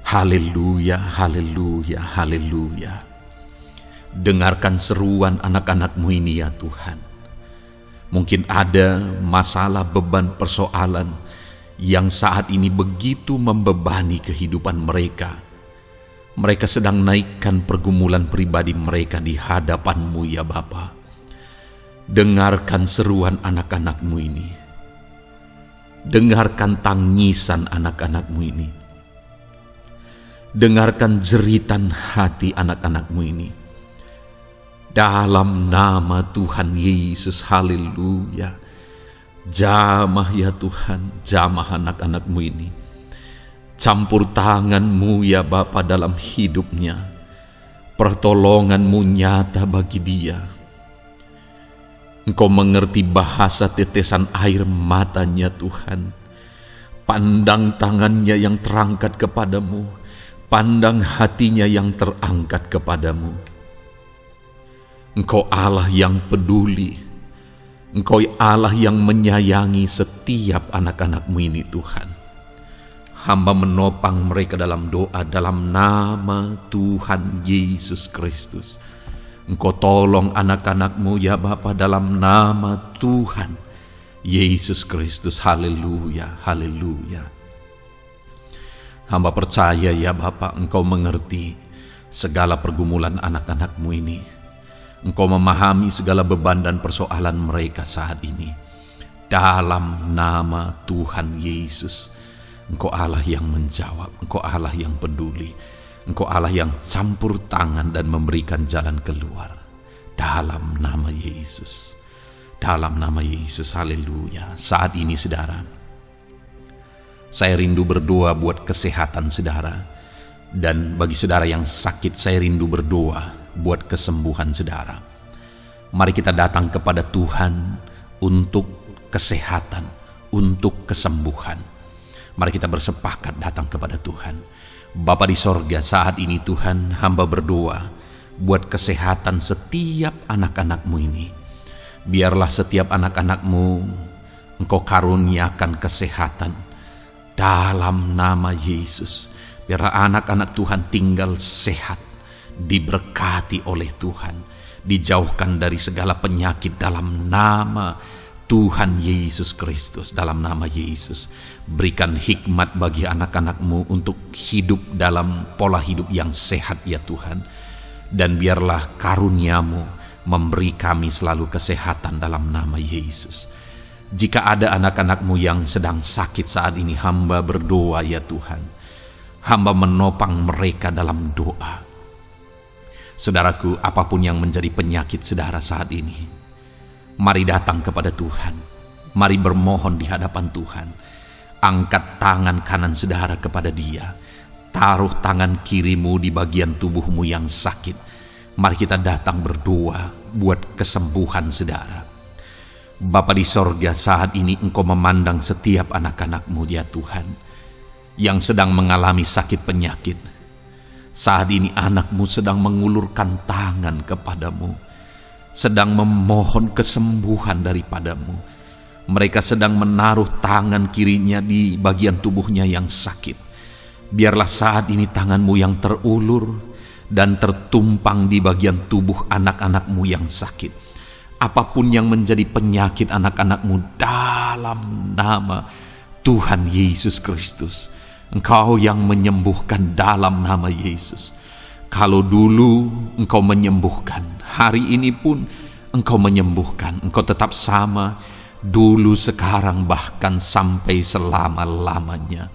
Haleluya, haleluya, haleluya. Dengarkan seruan anak-anak-Mu ini ya Tuhan. Mungkin ada masalah, beban, persoalan yang saat ini begitu membebani kehidupan mereka. Mereka sedang naikkan pergumulan pribadi mereka di hadapan-Mu ya Bapa. Dengarkan seruan anak-anak-Mu ini. Dengarkan tangisan anak-anak-Mu ini. Dengarkan jeritan hati anak-anak-Mu ini. Dalam nama Tuhan Yesus, haleluya. Jamah ya Tuhan, jamah anak-anak-Mu ini. Campur tangan-Mu ya Bapa dalam hidupnya. Pertolongan-Mu nyata bagi dia. Engkau mengerti bahasa tetesan air matanya Tuhan. Pandang tangannya yang terangkat kepadamu, pandang hatinya yang terangkat kepadamu. Engkau Allah yang peduli, Engkau Allah yang menyayangi setiap anak-anak-Mu ini Tuhan. Hamba menopang mereka dalam doa dalam nama Tuhan Yesus Kristus. Engkau tolong anak-anak-Mu ya Bapa dalam nama Tuhan Yesus Kristus. Haleluya, haleluya. Hamba percaya ya Bapa, Engkau mengerti segala pergumulan anak-anak-Mu ini. Engkau memahami segala beban dan persoalan mereka saat ini. Dalam nama Tuhan Yesus, Engkau Allah yang menjawab, Engkau Allah yang peduli, Engkau Allah yang campur tangan dan memberikan jalan keluar. Dalam nama Yesus, dalam nama Yesus, haleluya. Saat ini saudara, saya rindu berdoa buat kesehatan saudara. Dan bagi saudara yang sakit, saya rindu berdoa buat kesembuhan saudara. Mari kita datang kepada Tuhan untuk kesehatan, untuk kesembuhan. Mari kita bersepakat datang kepada Tuhan. Bapa di sorga, saat ini Tuhan, hamba berdoa buat kesehatan setiap anak-anak-Mu ini. Biarlah setiap anak-anak-Mu Engkau karuniakan kesehatan dalam nama Yesus. Biarlah anak-anak Tuhan tinggal sehat, diberkati oleh Tuhan, dijauhkan dari segala penyakit dalam nama Tuhan Yesus Kristus. Dalam nama Yesus, berikan hikmat bagi anak-anak-Mu untuk hidup dalam pola hidup yang sehat ya Tuhan. Dan biarlah karunia-Mu memberi kami selalu kesehatan dalam nama Yesus. Jika ada anak-anak-Mu yang sedang sakit saat ini, hamba berdoa ya Tuhan. Hamba menopang mereka dalam doa. Saudaraku, apapun yang menjadi penyakit saudara saat ini, mari datang kepada Tuhan. Mari bermohon di hadapan Tuhan. Angkat tangan kanan saudara kepada Dia. Taruh tangan kirimu di bagian tubuhmu yang sakit. Mari kita datang berdoa buat kesembuhan saudara. Bapa di sorga, saat ini Engkau memandang setiap anak-anak-Mu ya Tuhan, yang sedang mengalami sakit penyakit. Saat ini anak-Mu sedang mengulurkan tangan kepadamu, sedang memohon kesembuhan daripadamu. Mereka sedang menaruh tangan kirinya di bagian tubuhnya yang sakit. Biarlah saat ini tangan-Mu yang terulur dan tertumpang di bagian tubuh anak-anak-Mu yang sakit. Apapun yang menjadi penyakit anak-anak-Mu, dalam nama Tuhan Yesus Kristus, Engkau yang menyembuhkan dalam nama Yesus. Kalau dulu Engkau menyembuhkan, hari ini pun Engkau menyembuhkan. Engkau tetap sama, dulu, sekarang, bahkan sampai selama-lamanya.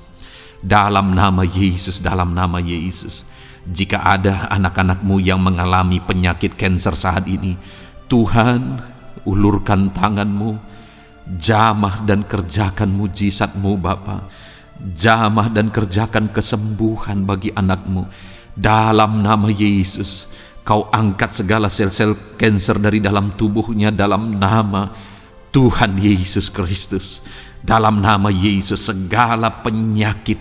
Dalam nama Yesus, dalam nama Yesus. Jika ada anak-anak-Mu yang mengalami penyakit kanker saat ini, Tuhan, ulurkan tangan-Mu, jamah dan kerjakan mujizat-Mu Bapa. Jamah dan kerjakan kesembuhan bagi anak-Mu. Dalam nama Yesus, Kau angkat segala sel-sel kanker dari dalam tubuhnya dalam nama Tuhan Yesus Kristus. Dalam nama Yesus, segala penyakit,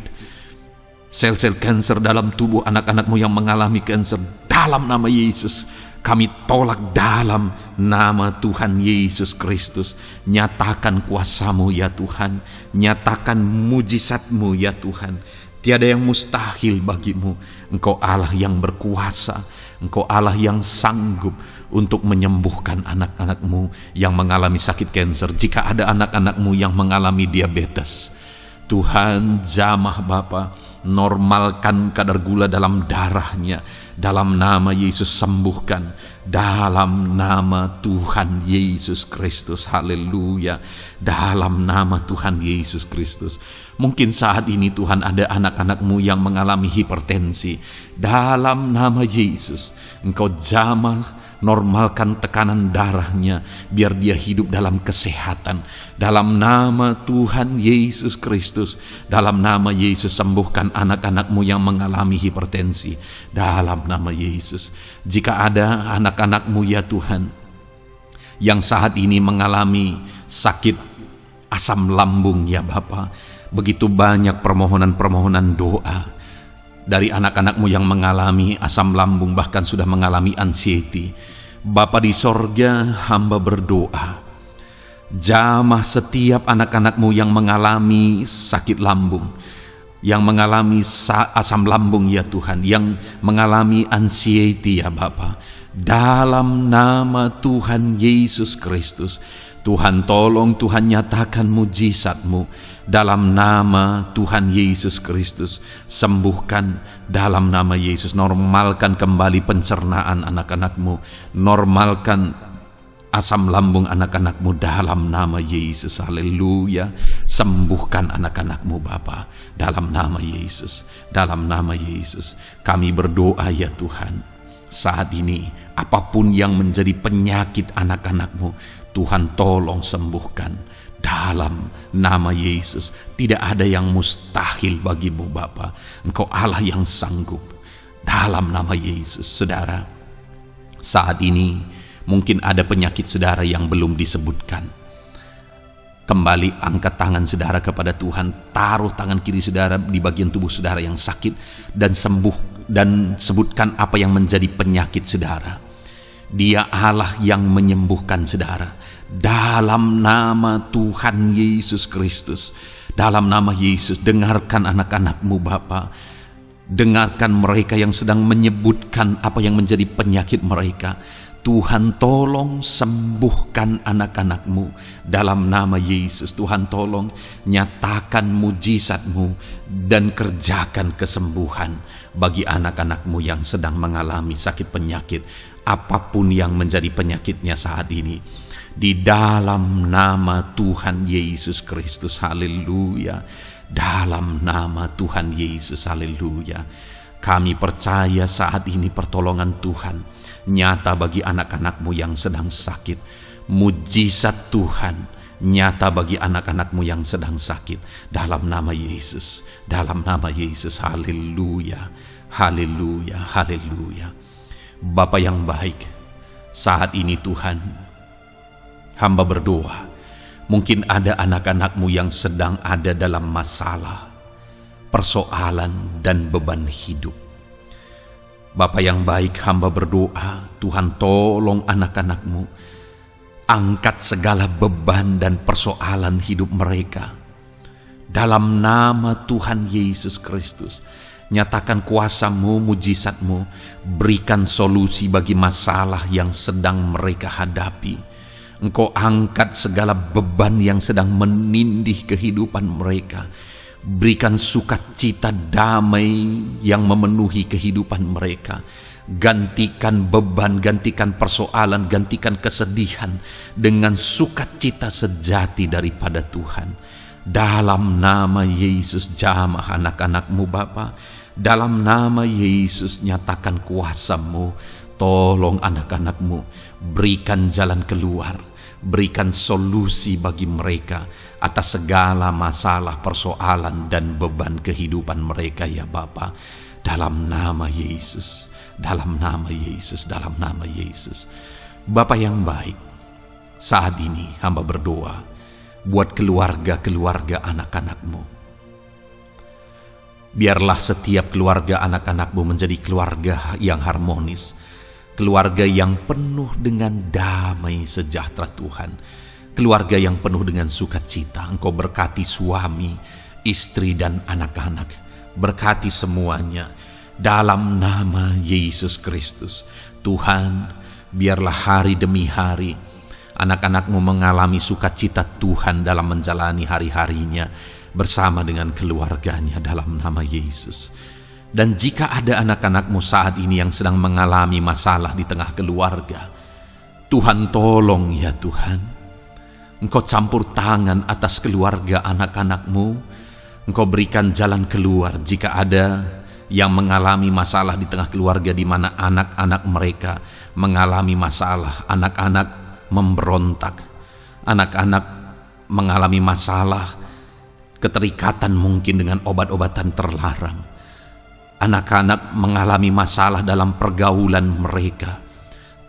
sel-sel kanker dalam tubuh anak-anak-Mu yang mengalami kanker, dalam nama Yesus, kami tolak dalam nama Tuhan Yesus Kristus. Nyatakan kuasa-Mu ya Tuhan, nyatakan mujizat-Mu ya Tuhan. Tiada yang mustahil bagi-Mu. Engkau Allah yang berkuasa, Engkau Allah yang sanggup untuk menyembuhkan anak-anak-Mu yang mengalami sakit kanker. Jika ada anak-anak-Mu yang mengalami diabetes, Tuhan, jamah Bapa, normalkan kadar gula dalam darahnya. Dalam nama Yesus, sembuhkan. Dalam nama Tuhan Yesus Kristus, haleluya. Dalam nama Tuhan Yesus Kristus. Mungkin saat ini Tuhan ada anak-anak-Mu yang mengalami hipertensi. Dalam nama Yesus, Engkau jamah, normalkan tekanan darahnya, biar dia hidup dalam kesehatan. Dalam nama Tuhan Yesus Kristus, dalam nama Yesus, sembuhkan anak-anak-Mu yang mengalami hipertensi. Dalam nama Yesus, jika ada anak-anak-Mu ya Tuhan yang saat ini mengalami sakit asam lambung ya Bapa. Begitu banyak permohonan-permohonan doa dari anak-anak-Mu yang mengalami asam lambung, bahkan sudah mengalami anxiety. Bapa di sorga, hamba berdoa, jamah setiap anak-anak-Mu yang mengalami sakit lambung, yang mengalami asam lambung ya Tuhan, yang mengalami anxiety ya Bapa. Dalam nama Tuhan Yesus Kristus, Tuhan tolong, Tuhan nyatakan mujizat-Mu. Dalam nama Tuhan Yesus Kristus, sembuhkan dalam nama Yesus. Normalkan kembali pencernaan anak-anak-Mu, normalkan asam lambung anak-anak-Mu dalam nama Yesus. Haleluya. Sembuhkan anak-anak-Mu Bapa, dalam nama Yesus, dalam nama Yesus. Kami berdoa ya Tuhan, saat ini apapun yang menjadi penyakit anak-anak-Mu, Tuhan tolong sembuhkan dalam nama Yesus. Tidak ada yang mustahil bagi-Mu Bapa. Engkau Allah yang sanggup, dalam nama Yesus. Saudara, saat ini mungkin ada penyakit saudara yang belum disebutkan. Kembali angkat tangan saudara kepada Tuhan, taruh tangan kiri saudara di bagian tubuh saudara yang sakit, dan sembuh, dan sebutkan apa yang menjadi penyakit saudara. Dia Allah yang menyembuhkan saudara. Dalam nama Tuhan Yesus Kristus, dalam nama Yesus, dengarkan anak-anak-Mu Bapa. Dengarkan mereka yang sedang menyebutkan apa yang menjadi penyakit mereka. Tuhan tolong sembuhkan anak-anak-Mu dalam nama Yesus. Tuhan tolong nyatakan mujizat-Mu dan kerjakan kesembuhan bagi anak-anak-Mu yang sedang mengalami sakit penyakit, apapun yang menjadi penyakitnya saat ini. Di dalam nama Tuhan Yesus Kristus, haleluya. Dalam nama Tuhan Yesus, haleluya. Kami percaya saat ini pertolongan Tuhan nyata bagi anak-anak-Mu yang sedang sakit. Mujizat Tuhan nyata bagi anak-anak-Mu yang sedang sakit. Dalam nama Yesus, dalam nama Yesus, haleluya, haleluya, haleluya. Bapa yang baik, saat ini Tuhan, hamba berdoa, mungkin ada anak-anak-Mu yang sedang ada dalam masalah, persoalan, dan beban hidup. Bapa yang baik, hamba berdoa, Tuhan tolong anak-anak-Mu, angkat segala beban dan persoalan hidup mereka. Dalam nama Tuhan Yesus Kristus, nyatakan kuasa-Mu, mujizat-Mu, berikan solusi bagi masalah yang sedang mereka hadapi. Engkau angkat segala beban yang sedang menindih kehidupan mereka. Berikan sukacita damai yang memenuhi kehidupan mereka. Gantikan beban, gantikan persoalan, gantikan kesedihan dengan sukacita sejati daripada Tuhan. Dalam nama Yesus, jamah anak-anak-Mu Bapa. Dalam nama Yesus, nyatakan kuasa-Mu. Tolong anak-anak-Mu, berikan jalan keluar, berikan solusi bagi mereka atas segala masalah, persoalan, dan beban kehidupan mereka ya Bapa. Dalam nama Yesus, dalam nama Yesus, dalam nama Yesus. Bapa yang baik, saat ini hamba berdoa buat keluarga-keluarga anak-anak-Mu. Biarlah setiap keluarga anak-anak-Mu menjadi keluarga yang harmonis, keluarga yang penuh dengan damai sejahtera Tuhan, keluarga yang penuh dengan sukacita. Engkau berkati suami, istri, dan anak-anak, berkati semuanya dalam nama Yesus Kristus. Tuhan, biarlah hari demi hari anak-anak-Mu mengalami sukacita Tuhan dalam menjalani hari-harinya bersama dengan keluarganya dalam nama Yesus. Dan jika ada anak-anak-Mu saat ini yang sedang mengalami masalah di tengah keluarga, Tuhan tolong ya Tuhan. Engkau campur tangan atas keluarga anak-anak-Mu. Engkau berikan jalan keluar jika ada yang mengalami masalah di tengah keluarga, di mana anak-anak mereka mengalami masalah, anak-anak memberontak, anak-anak mengalami masalah, keterikatan mungkin dengan obat-obatan terlarang. Anak-anak mengalami masalah dalam pergaulan mereka.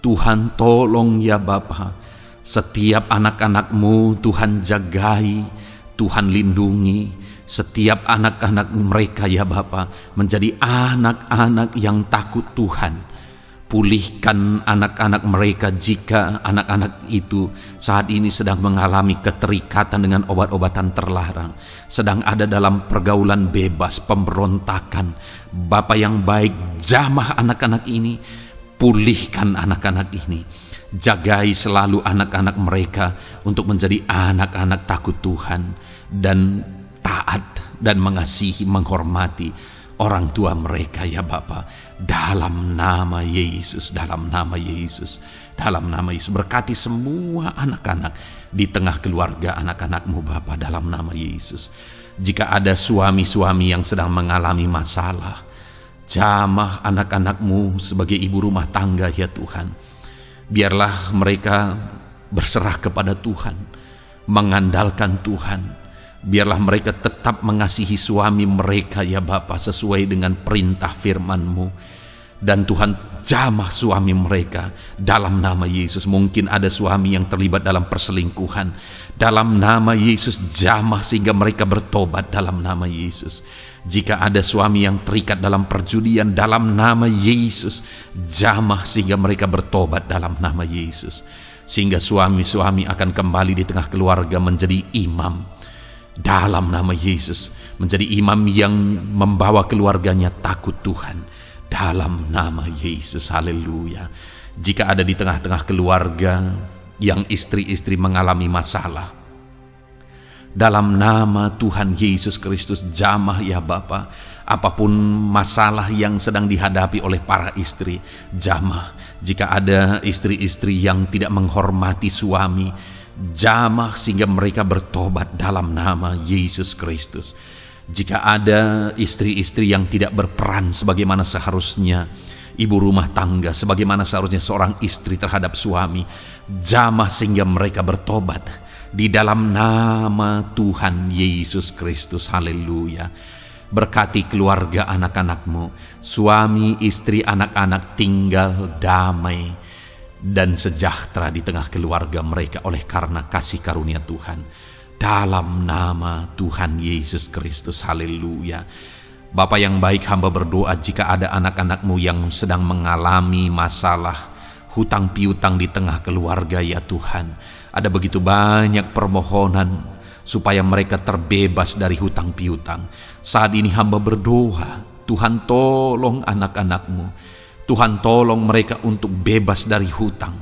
Tuhan tolong ya Bapa, Setiap anak-anak-Mu Tuhan jagai, Tuhan lindungi. Setiap anak-anak mereka ya Bapa menjadi anak-anak yang takut Tuhan. Pulihkan anak-anak mereka jika anak-anak itu saat ini sedang mengalami keterikatan dengan obat-obatan terlarang, sedang ada dalam pergaulan bebas, pemberontakan. Bapa yang baik, jamah anak-anak ini, pulihkan anak-anak ini. Jagai selalu anak-anak mereka untuk menjadi anak-anak takut Tuhan dan taat dan mengasihi, menghormati orang tua mereka ya Bapa. Dalam nama Yesus, dalam nama Yesus, dalam nama Yesus. Berkati semua anak-anak di tengah keluarga anak-anak-Mu Bapa, dalam nama Yesus. Jika ada suami-suami yang sedang mengalami masalah, jamah anak-anak-Mu sebagai ibu rumah tangga ya Tuhan. Biarlah mereka berserah kepada Tuhan, mengandalkan Tuhan. Biarlah mereka tetap mengasihi suami mereka ya Bapa sesuai dengan perintah firman-Mu. Dan Tuhan jamah suami mereka dalam nama Yesus. Mungkin ada suami yang terlibat dalam perselingkuhan, dalam nama Yesus jamah sehingga mereka bertobat dalam nama Yesus. Jika ada suami yang terikat dalam perjudian, dalam nama Yesus jamah sehingga mereka bertobat dalam nama Yesus. Sehingga suami-suami akan kembali di tengah keluarga menjadi imam dalam nama Yesus, menjadi imam yang membawa keluarganya takut Tuhan dalam nama Yesus. Haleluya. Jika ada di tengah-tengah keluarga yang istri-istri mengalami masalah, dalam nama Tuhan Yesus Kristus jamah ya Bapa. Apapun masalah yang sedang dihadapi oleh para istri, jamah. Jika ada istri-istri yang tidak menghormati suami, jamah sehingga mereka bertobat dalam nama Yesus Kristus. Jika ada istri-istri yang tidak berperan sebagaimana seharusnya ibu rumah tangga, sebagaimana seharusnya seorang istri terhadap suami, jamah sehingga mereka bertobat di dalam nama Tuhan Yesus Kristus. Haleluya. Berkati keluarga anak-anak-Mu, suami, istri, anak-anak tinggal damai dan sejahtera di tengah keluarga mereka oleh karena kasih karunia Tuhan. Dalam nama Tuhan Yesus Kristus. Haleluya. Bapa yang baik, hamba berdoa jika ada anak-anak-Mu yang sedang mengalami masalah hutang piutang di tengah keluarga ya Tuhan. Ada begitu banyak permohonan supaya mereka terbebas dari hutang piutang. Saat ini hamba berdoa, Tuhan tolong anak-anak-Mu. Tuhan tolong mereka untuk bebas dari hutang.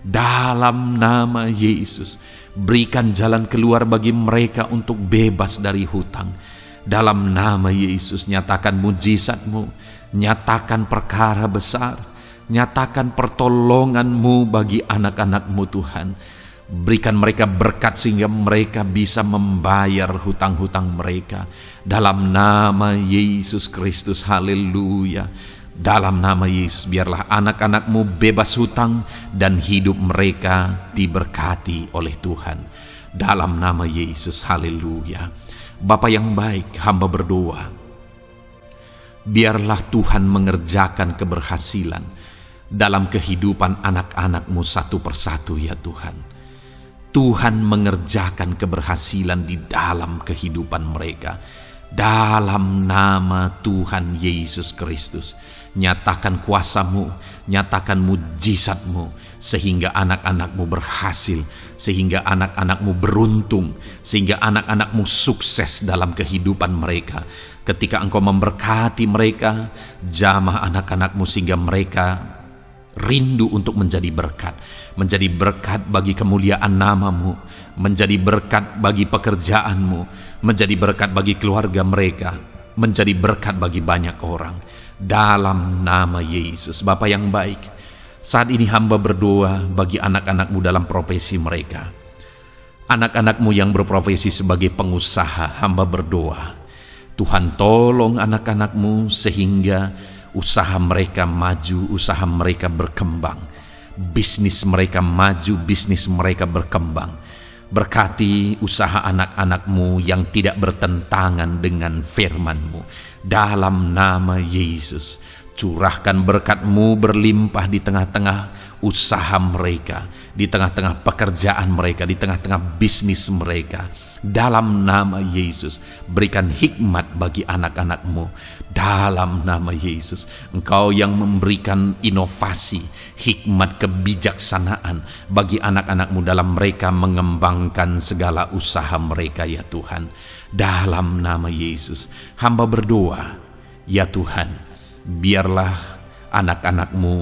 Dalam nama Yesus, berikan jalan keluar bagi mereka untuk bebas dari hutang. Dalam nama Yesus, nyatakan mujizat-Mu, nyatakan perkara besar, nyatakan pertolongan-Mu bagi anak-anak-Mu Tuhan. Berikan mereka berkat sehingga mereka bisa membayar hutang-hutang mereka. Dalam nama Yesus Kristus. Haleluya. Dalam nama Yesus, biarlah anak-anak-Mu bebas hutang dan hidup mereka diberkati oleh Tuhan. Dalam nama Yesus. Haleluya. Bapa yang baik, hamba berdoa, biarlah Tuhan mengerjakan keberhasilan dalam kehidupan anak-anak-Mu satu persatu ya Tuhan. Tuhan mengerjakan keberhasilan di dalam kehidupan mereka. Dalam nama Tuhan Yesus Kristus, nyatakan kuasa-Mu, nyatakan mujizat-Mu, sehingga anak-anak-Mu berhasil, sehingga anak-anak-Mu beruntung, sehingga anak-anak-Mu sukses dalam kehidupan mereka. Ketika Engkau memberkati mereka, jamah anak-anak-Mu sehingga mereka rindu untuk menjadi berkat bagi kemuliaan nama-Mu, menjadi berkat bagi pekerjaan-Mu, menjadi berkat bagi keluarga mereka, menjadi berkat bagi banyak orang. Dalam nama Yesus. Bapa yang baik, saat ini hamba berdoa bagi anak-anak-Mu dalam profesi mereka. Anak-anak-Mu yang berprofesi sebagai pengusaha, hamba berdoa, Tuhan tolong anak-anak-Mu sehingga usaha mereka maju, usaha mereka berkembang, bisnis mereka maju, bisnis mereka berkembang. Berkati usaha anak-anak-Mu yang tidak bertentangan dengan firman-Mu. Dalam nama Yesus, Curahkan berkat-Mu berlimpah di tengah-tengah usaha mereka, di tengah-tengah pekerjaan mereka, di tengah-tengah bisnis mereka. Dalam nama Yesus, berikan hikmat bagi anak-anak-Mu. Dalam nama Yesus, Engkau yang memberikan inovasi, hikmat, kebijaksanaan bagi anak-anak-Mu dalam mereka mengembangkan segala usaha mereka, ya Tuhan. Dalam nama Yesus, hamba berdoa, ya Tuhan, biarlah anak-anak-Mu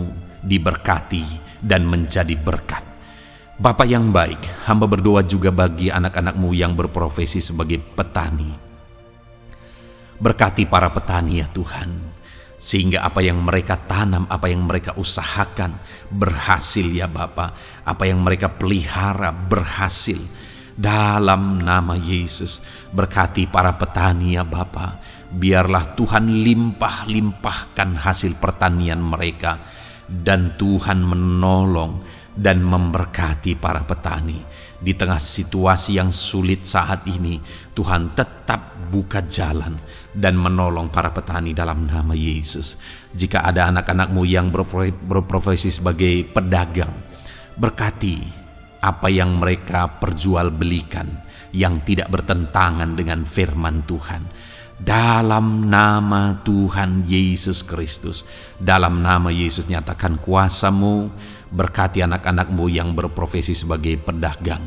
diberkati dan menjadi berkat. Bapa yang baik, hamba berdoa juga bagi anak-anak-Mu yang berprofesi sebagai petani. Berkati para petani, ya Tuhan, sehingga apa yang mereka tanam, apa yang mereka usahakan berhasil, ya Bapa. Apa yang mereka pelihara berhasil. Dalam nama Yesus, berkati para petani, ya Bapa. Biarlah Tuhan limpah-limpahkan hasil pertanian mereka, dan Tuhan menolong dan memberkati para petani. Di tengah situasi yang sulit saat ini, Tuhan tetap buka jalan dan menolong para petani dalam nama Yesus. Jika ada anak-anak-Mu yang berprofesi sebagai pedagang, berkati apa yang mereka perjualbelikan yang tidak bertentangan dengan firman Tuhan. Dalam nama Tuhan Yesus Kristus, dalam nama Yesus, nyatakan kuasa-Mu, berkati anak-anak-Mu yang berprofesi sebagai pedagang.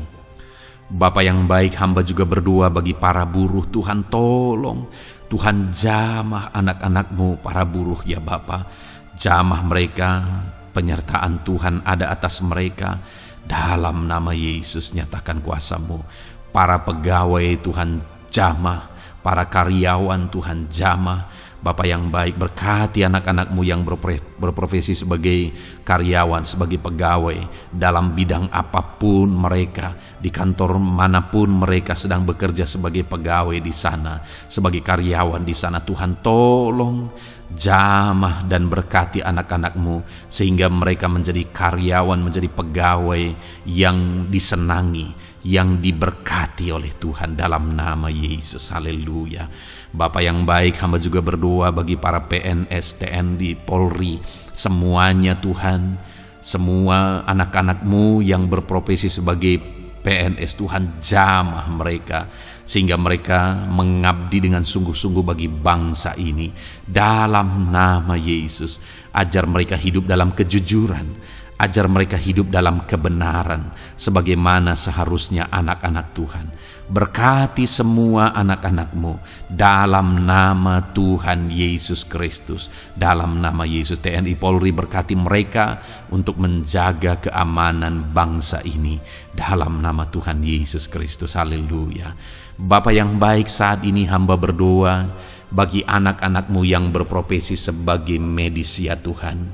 Bapa yang baik, hamba juga berdoa bagi para buruh. Tuhan tolong, Tuhan jamah anak-anak-Mu para buruh, ya Bapa. Jamah mereka, penyertaan Tuhan ada atas mereka. Dalam nama Yesus, nyatakan kuasa-Mu. Para pegawai Tuhan jamah, para karyawan Tuhan jamah. Bapa yang baik, berkati anak-anak-Mu yang berprofesi sebagai karyawan, sebagai pegawai dalam bidang apapun mereka, di kantor manapun mereka sedang bekerja sebagai pegawai di sana, sebagai karyawan di sana. Tuhan tolong jamah dan berkati anak-anak-Mu sehingga mereka menjadi karyawan, menjadi pegawai yang disenangi, yang diberkati oleh Tuhan dalam nama Yesus. Haleluya. Bapa yang baik, hamba juga berdoa bagi para PNS, TNI, Polri, semuanya Tuhan, semua anak-anak-Mu yang berprofesi sebagai PNS, Tuhan jamah mereka sehingga mereka mengabdi dengan sungguh-sungguh bagi bangsa ini. Dalam nama Yesus, ajar mereka hidup dalam kejujuran, ajar mereka hidup dalam kebenaran sebagaimana seharusnya anak-anak Tuhan. Berkati semua anak-anak-Mu dalam nama Tuhan Yesus Kristus. Dalam nama Yesus, TNI Polri, berkati mereka untuk menjaga keamanan bangsa ini dalam nama Tuhan Yesus Kristus. Haleluya. Bapa yang baik, saat ini hamba berdoa bagi anak-anak-Mu yang berprofesi sebagai medis, ya Tuhan.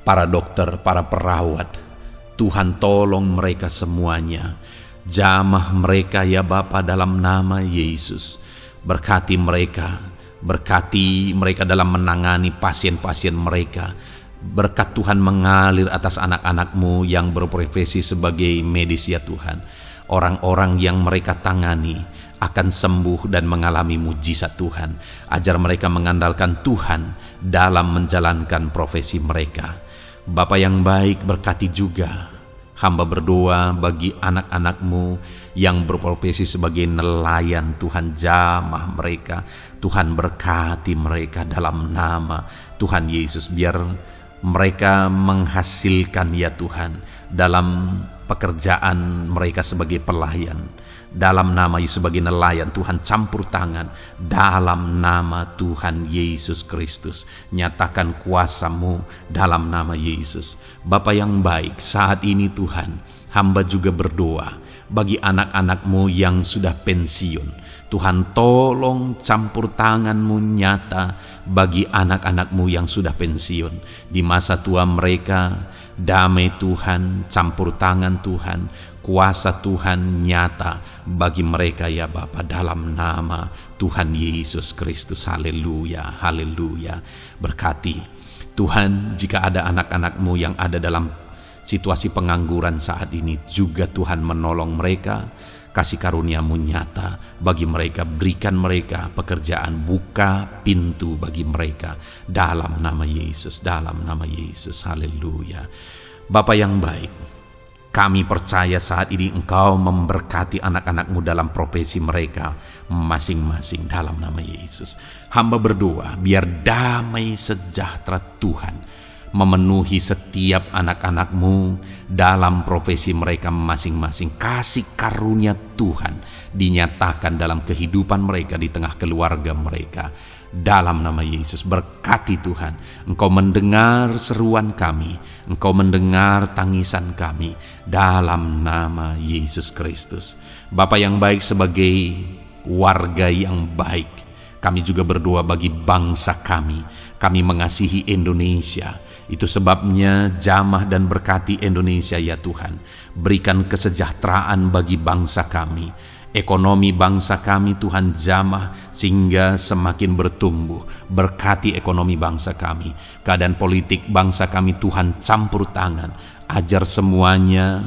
Para dokter, para perawat, Tuhan tolong mereka semuanya. Jamah mereka, ya Bapa, dalam nama Yesus. Berkati mereka dalam menangani pasien-pasien mereka. Berkat Tuhan mengalir atas anak-anak-Mu yang berprofesi sebagai medis, ya Tuhan. Orang-orang yang mereka tangani akan sembuh dan mengalami mujizat Tuhan. Ajar mereka mengandalkan Tuhan dalam menjalankan profesi mereka. Bapa yang baik, berkati juga hamba berdoa bagi anak-anak-Mu yang berprofesi sebagai nelayan. Tuhan jamah mereka, Tuhan berkati mereka dalam nama Tuhan Yesus. Biar mereka menghasilkan, ya Tuhan, dalam pekerjaan mereka sebagai pelayan. Dalam nama Yesus, sebagai nelayan, Tuhan campur tangan. Dalam nama Tuhan Yesus Kristus, nyatakan kuasa-Mu dalam nama Yesus. Bapa yang baik, saat ini Tuhan, hamba juga berdoa bagi anak-anak-Mu yang sudah pensiun. Tuhan tolong campur tangan-Mu nyata bagi anak-anak-Mu yang sudah pensiun. Di masa tua mereka, damai Tuhan, campur tangan Tuhan, kuasa Tuhan nyata bagi mereka, ya Bapa, dalam nama Tuhan Yesus Kristus. Haleluya, haleluya. Berkati Tuhan, jika ada anak-anak-Mu yang ada dalam situasi pengangguran saat ini, juga Tuhan menolong mereka. kasih karuniamu nyata bagi mereka, berikan mereka pekerjaan, buka pintu bagi mereka dalam nama Yesus, dalam nama Yesus. Haleluya. Bapa yang baik, kami percaya saat ini Engkau memberkati anak-anak-Mu dalam profesi mereka masing-masing dalam nama Yesus. Hamba berdoa biar damai sejahtera Tuhan memenuhi setiap anak-anak-Mu dalam profesi mereka masing-masing. Kasih karunia Tuhan dinyatakan dalam kehidupan mereka, di tengah keluarga mereka. Dalam nama Yesus, berkati Tuhan. Engkau mendengar seruan kami, Engkau mendengar tangisan kami dalam nama Yesus Kristus. Bapa yang baik, sebagai warga yang baik, kami juga berdoa bagi bangsa kami. Kami mengasihi Indonesia. Itu sebabnya jamah dan berkati Indonesia ya Tuhan. Berikan kesejahteraan bagi bangsa kami. Ekonomi bangsa kami Tuhan jamah sehingga semakin bertumbuh. Berkati ekonomi bangsa kami. Keadaan politik bangsa kami Tuhan campur tangan. Ajar semuanya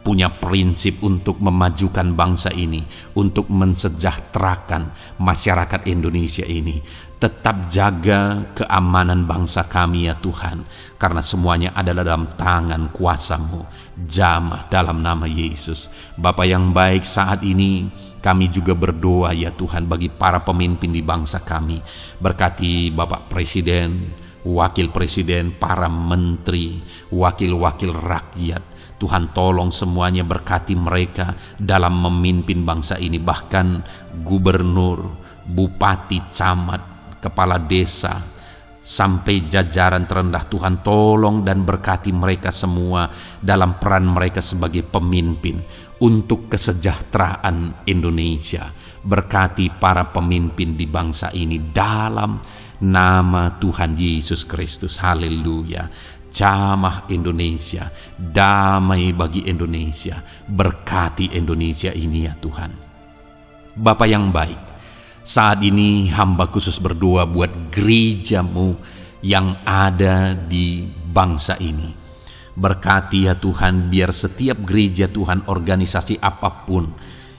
punya prinsip untuk memajukan bangsa ini, untuk mensejahterakan masyarakat Indonesia ini. Tetap jaga keamanan bangsa kami ya Tuhan, karena semuanya adalah dalam tangan kuasa-Mu. Jamah dalam nama Yesus. Bapa yang baik, saat ini kami juga berdoa ya Tuhan bagi para pemimpin di bangsa kami. Berkati Bapak Presiden, Wakil Presiden, para menteri, wakil-wakil rakyat. Tuhan tolong semuanya, berkati mereka dalam memimpin bangsa ini. Bahkan gubernur, bupati, camat, kepala desa, sampai jajaran terendah. Tuhan tolong dan berkati mereka semua dalam peran mereka sebagai pemimpin untuk kesejahteraan Indonesia. Berkati para pemimpin di bangsa ini dalam nama Tuhan Yesus Kristus. Haleluya. Jamah Indonesia, damai bagi Indonesia. Berkati Indonesia ini ya Tuhan. Bapa yang baik, saat ini hamba khusus berdoa buat gereja-Mu yang ada di bangsa ini. Berkati ya Tuhan, biar setiap gereja Tuhan, organisasi apapun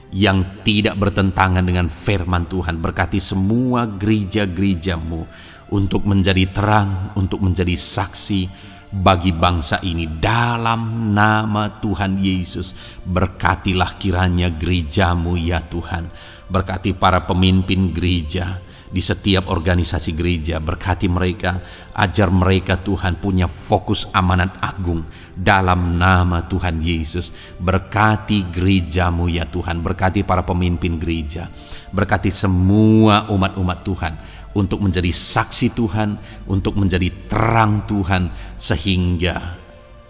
yang tidak bertentangan dengan firman Tuhan, berkati semua gereja-gereja-Mu untuk menjadi terang, untuk menjadi saksi bagi bangsa ini dalam nama Tuhan Yesus. Berkatilah kiranya gereja-Mu ya Tuhan. Berkati para pemimpin gereja di setiap organisasi gereja. Berkati mereka, ajar mereka Tuhan punya fokus amanat agung dalam nama Tuhan Yesus. Berkati gereja-Mu ya Tuhan. Berkati para pemimpin gereja. Berkati semua umat-umat Tuhan untuk menjadi saksi Tuhan, untuk menjadi terang Tuhan, sehingga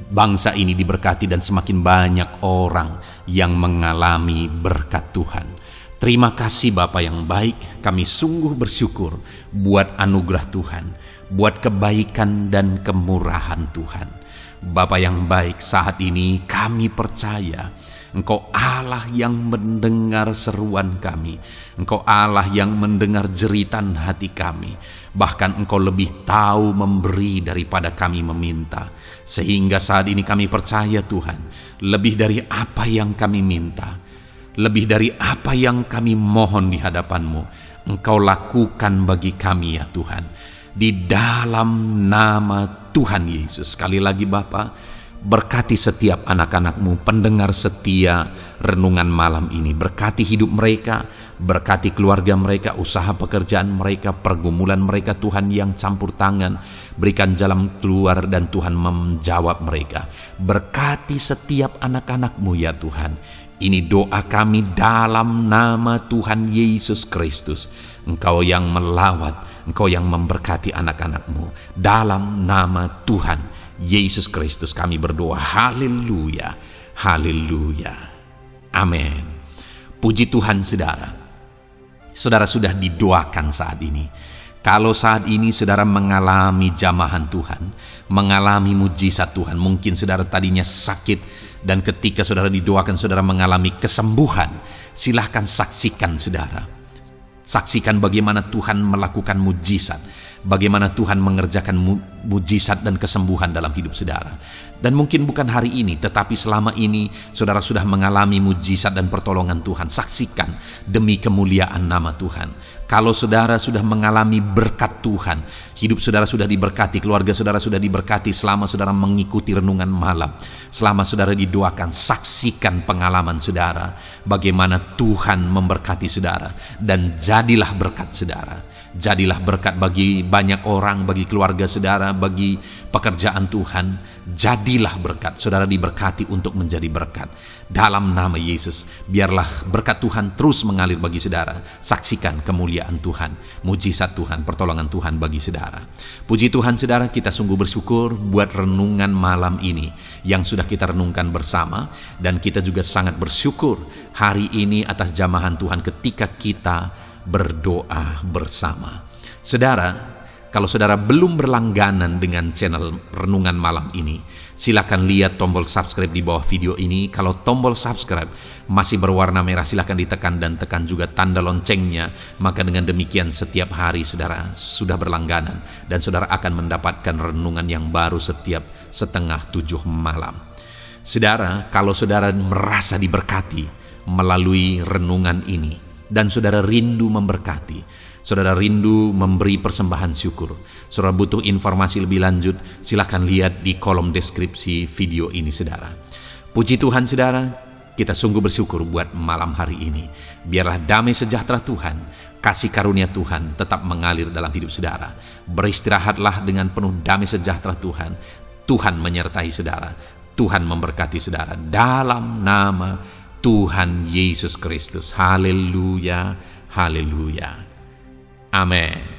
bangsa ini diberkati dan semakin banyak orang yang mengalami berkat Tuhan. Terima kasih Bapa yang baik, kami sungguh bersyukur buat anugerah Tuhan, buat kebaikan dan kemurahan Tuhan. Bapa yang baik, saat ini kami percaya Engkau Allah yang mendengar seruan kami. Engkau Allah yang mendengar jeritan hati kami. Bahkan Engkau lebih tahu memberi daripada kami meminta. Sehingga saat ini kami percaya Tuhan, lebih dari apa yang kami minta, lebih dari apa yang kami mohon di hadapan-Mu, Engkau lakukan bagi kami ya Tuhan. Di dalam nama Tuhan Yesus. Sekali lagi Bapa, berkati setiap anak-anak-Mu, pendengar setia renungan malam ini. Berkati hidup mereka, berkati keluarga mereka, usaha pekerjaan mereka, pergumulan mereka Tuhan yang campur tangan. Berikan jalan keluar dan Tuhan menjawab mereka. Berkati setiap anak-anak-Mu ya Tuhan. Ini doa kami dalam nama Tuhan Yesus Kristus. Engkau yang melawat, Engkau yang memberkati anak-anak-Mu. Dalam nama Tuhan Yesus Kristus kami berdoa. Haleluya, haleluya, amin. Puji Tuhan saudara. Saudara sudah didoakan saat ini. Kalau saat ini saudara mengalami jamahan Tuhan, mengalami mujizat Tuhan, mungkin saudara tadinya sakit dan ketika saudara didoakan saudara mengalami kesembuhan, silahkan saksikan saudara. Saksikan bagaimana Tuhan melakukan mujizat, bagaimana Tuhan mengerjakan mujizat dan kesembuhan dalam hidup saudara. Dan mungkin bukan hari ini, tetapi selama ini saudara sudah mengalami mujizat dan pertolongan Tuhan. Saksikan demi kemuliaan nama Tuhan. Kalau saudara sudah mengalami berkat Tuhan, hidup saudara sudah diberkati, keluarga saudara sudah diberkati selama saudara mengikuti renungan malam, selama saudara didoakan, saksikan pengalaman saudara, bagaimana Tuhan memberkati saudara, dan jadilah berkat saudara. Jadilah berkat bagi banyak orang, bagi keluarga saudara, bagi pekerjaan Tuhan. Jadilah berkat, saudara diberkati untuk menjadi berkat. Dalam nama Yesus, biarlah berkat Tuhan terus mengalir bagi saudara. Saksikan kemuliaan Tuhan, mujizat Tuhan, pertolongan Tuhan bagi saudara. Puji Tuhan saudara, kita sungguh bersyukur buat renungan malam ini yang sudah kita renungkan bersama. Dan kita juga sangat bersyukur hari ini atas jamahan Tuhan ketika kita berdoa bersama. Saudara, kalau saudara belum berlangganan dengan channel Renungan Malam ini, silakan lihat tombol subscribe di bawah video ini. Kalau tombol subscribe masih berwarna merah, silakan ditekan dan tekan juga tanda loncengnya. Maka dengan demikian setiap hari saudara sudah berlangganan dan saudara akan mendapatkan renungan yang baru setiap 6:30 malam. Saudara, kalau saudara merasa diberkati melalui renungan ini, dan saudara rindu memberkati, saudara rindu memberi persembahan syukur, saudara butuh informasi lebih lanjut, silakan lihat di kolom deskripsi video ini saudara. Puji Tuhan saudara, kita sungguh bersyukur buat malam hari ini. Biarlah damai sejahtera Tuhan, kasih karunia Tuhan tetap mengalir dalam hidup saudara. Beristirahatlah dengan penuh damai sejahtera Tuhan. Tuhan menyertai saudara, Tuhan memberkati saudara dalam nama Tuhan Yesus Kristus. Haleluya, haleluya. Amin.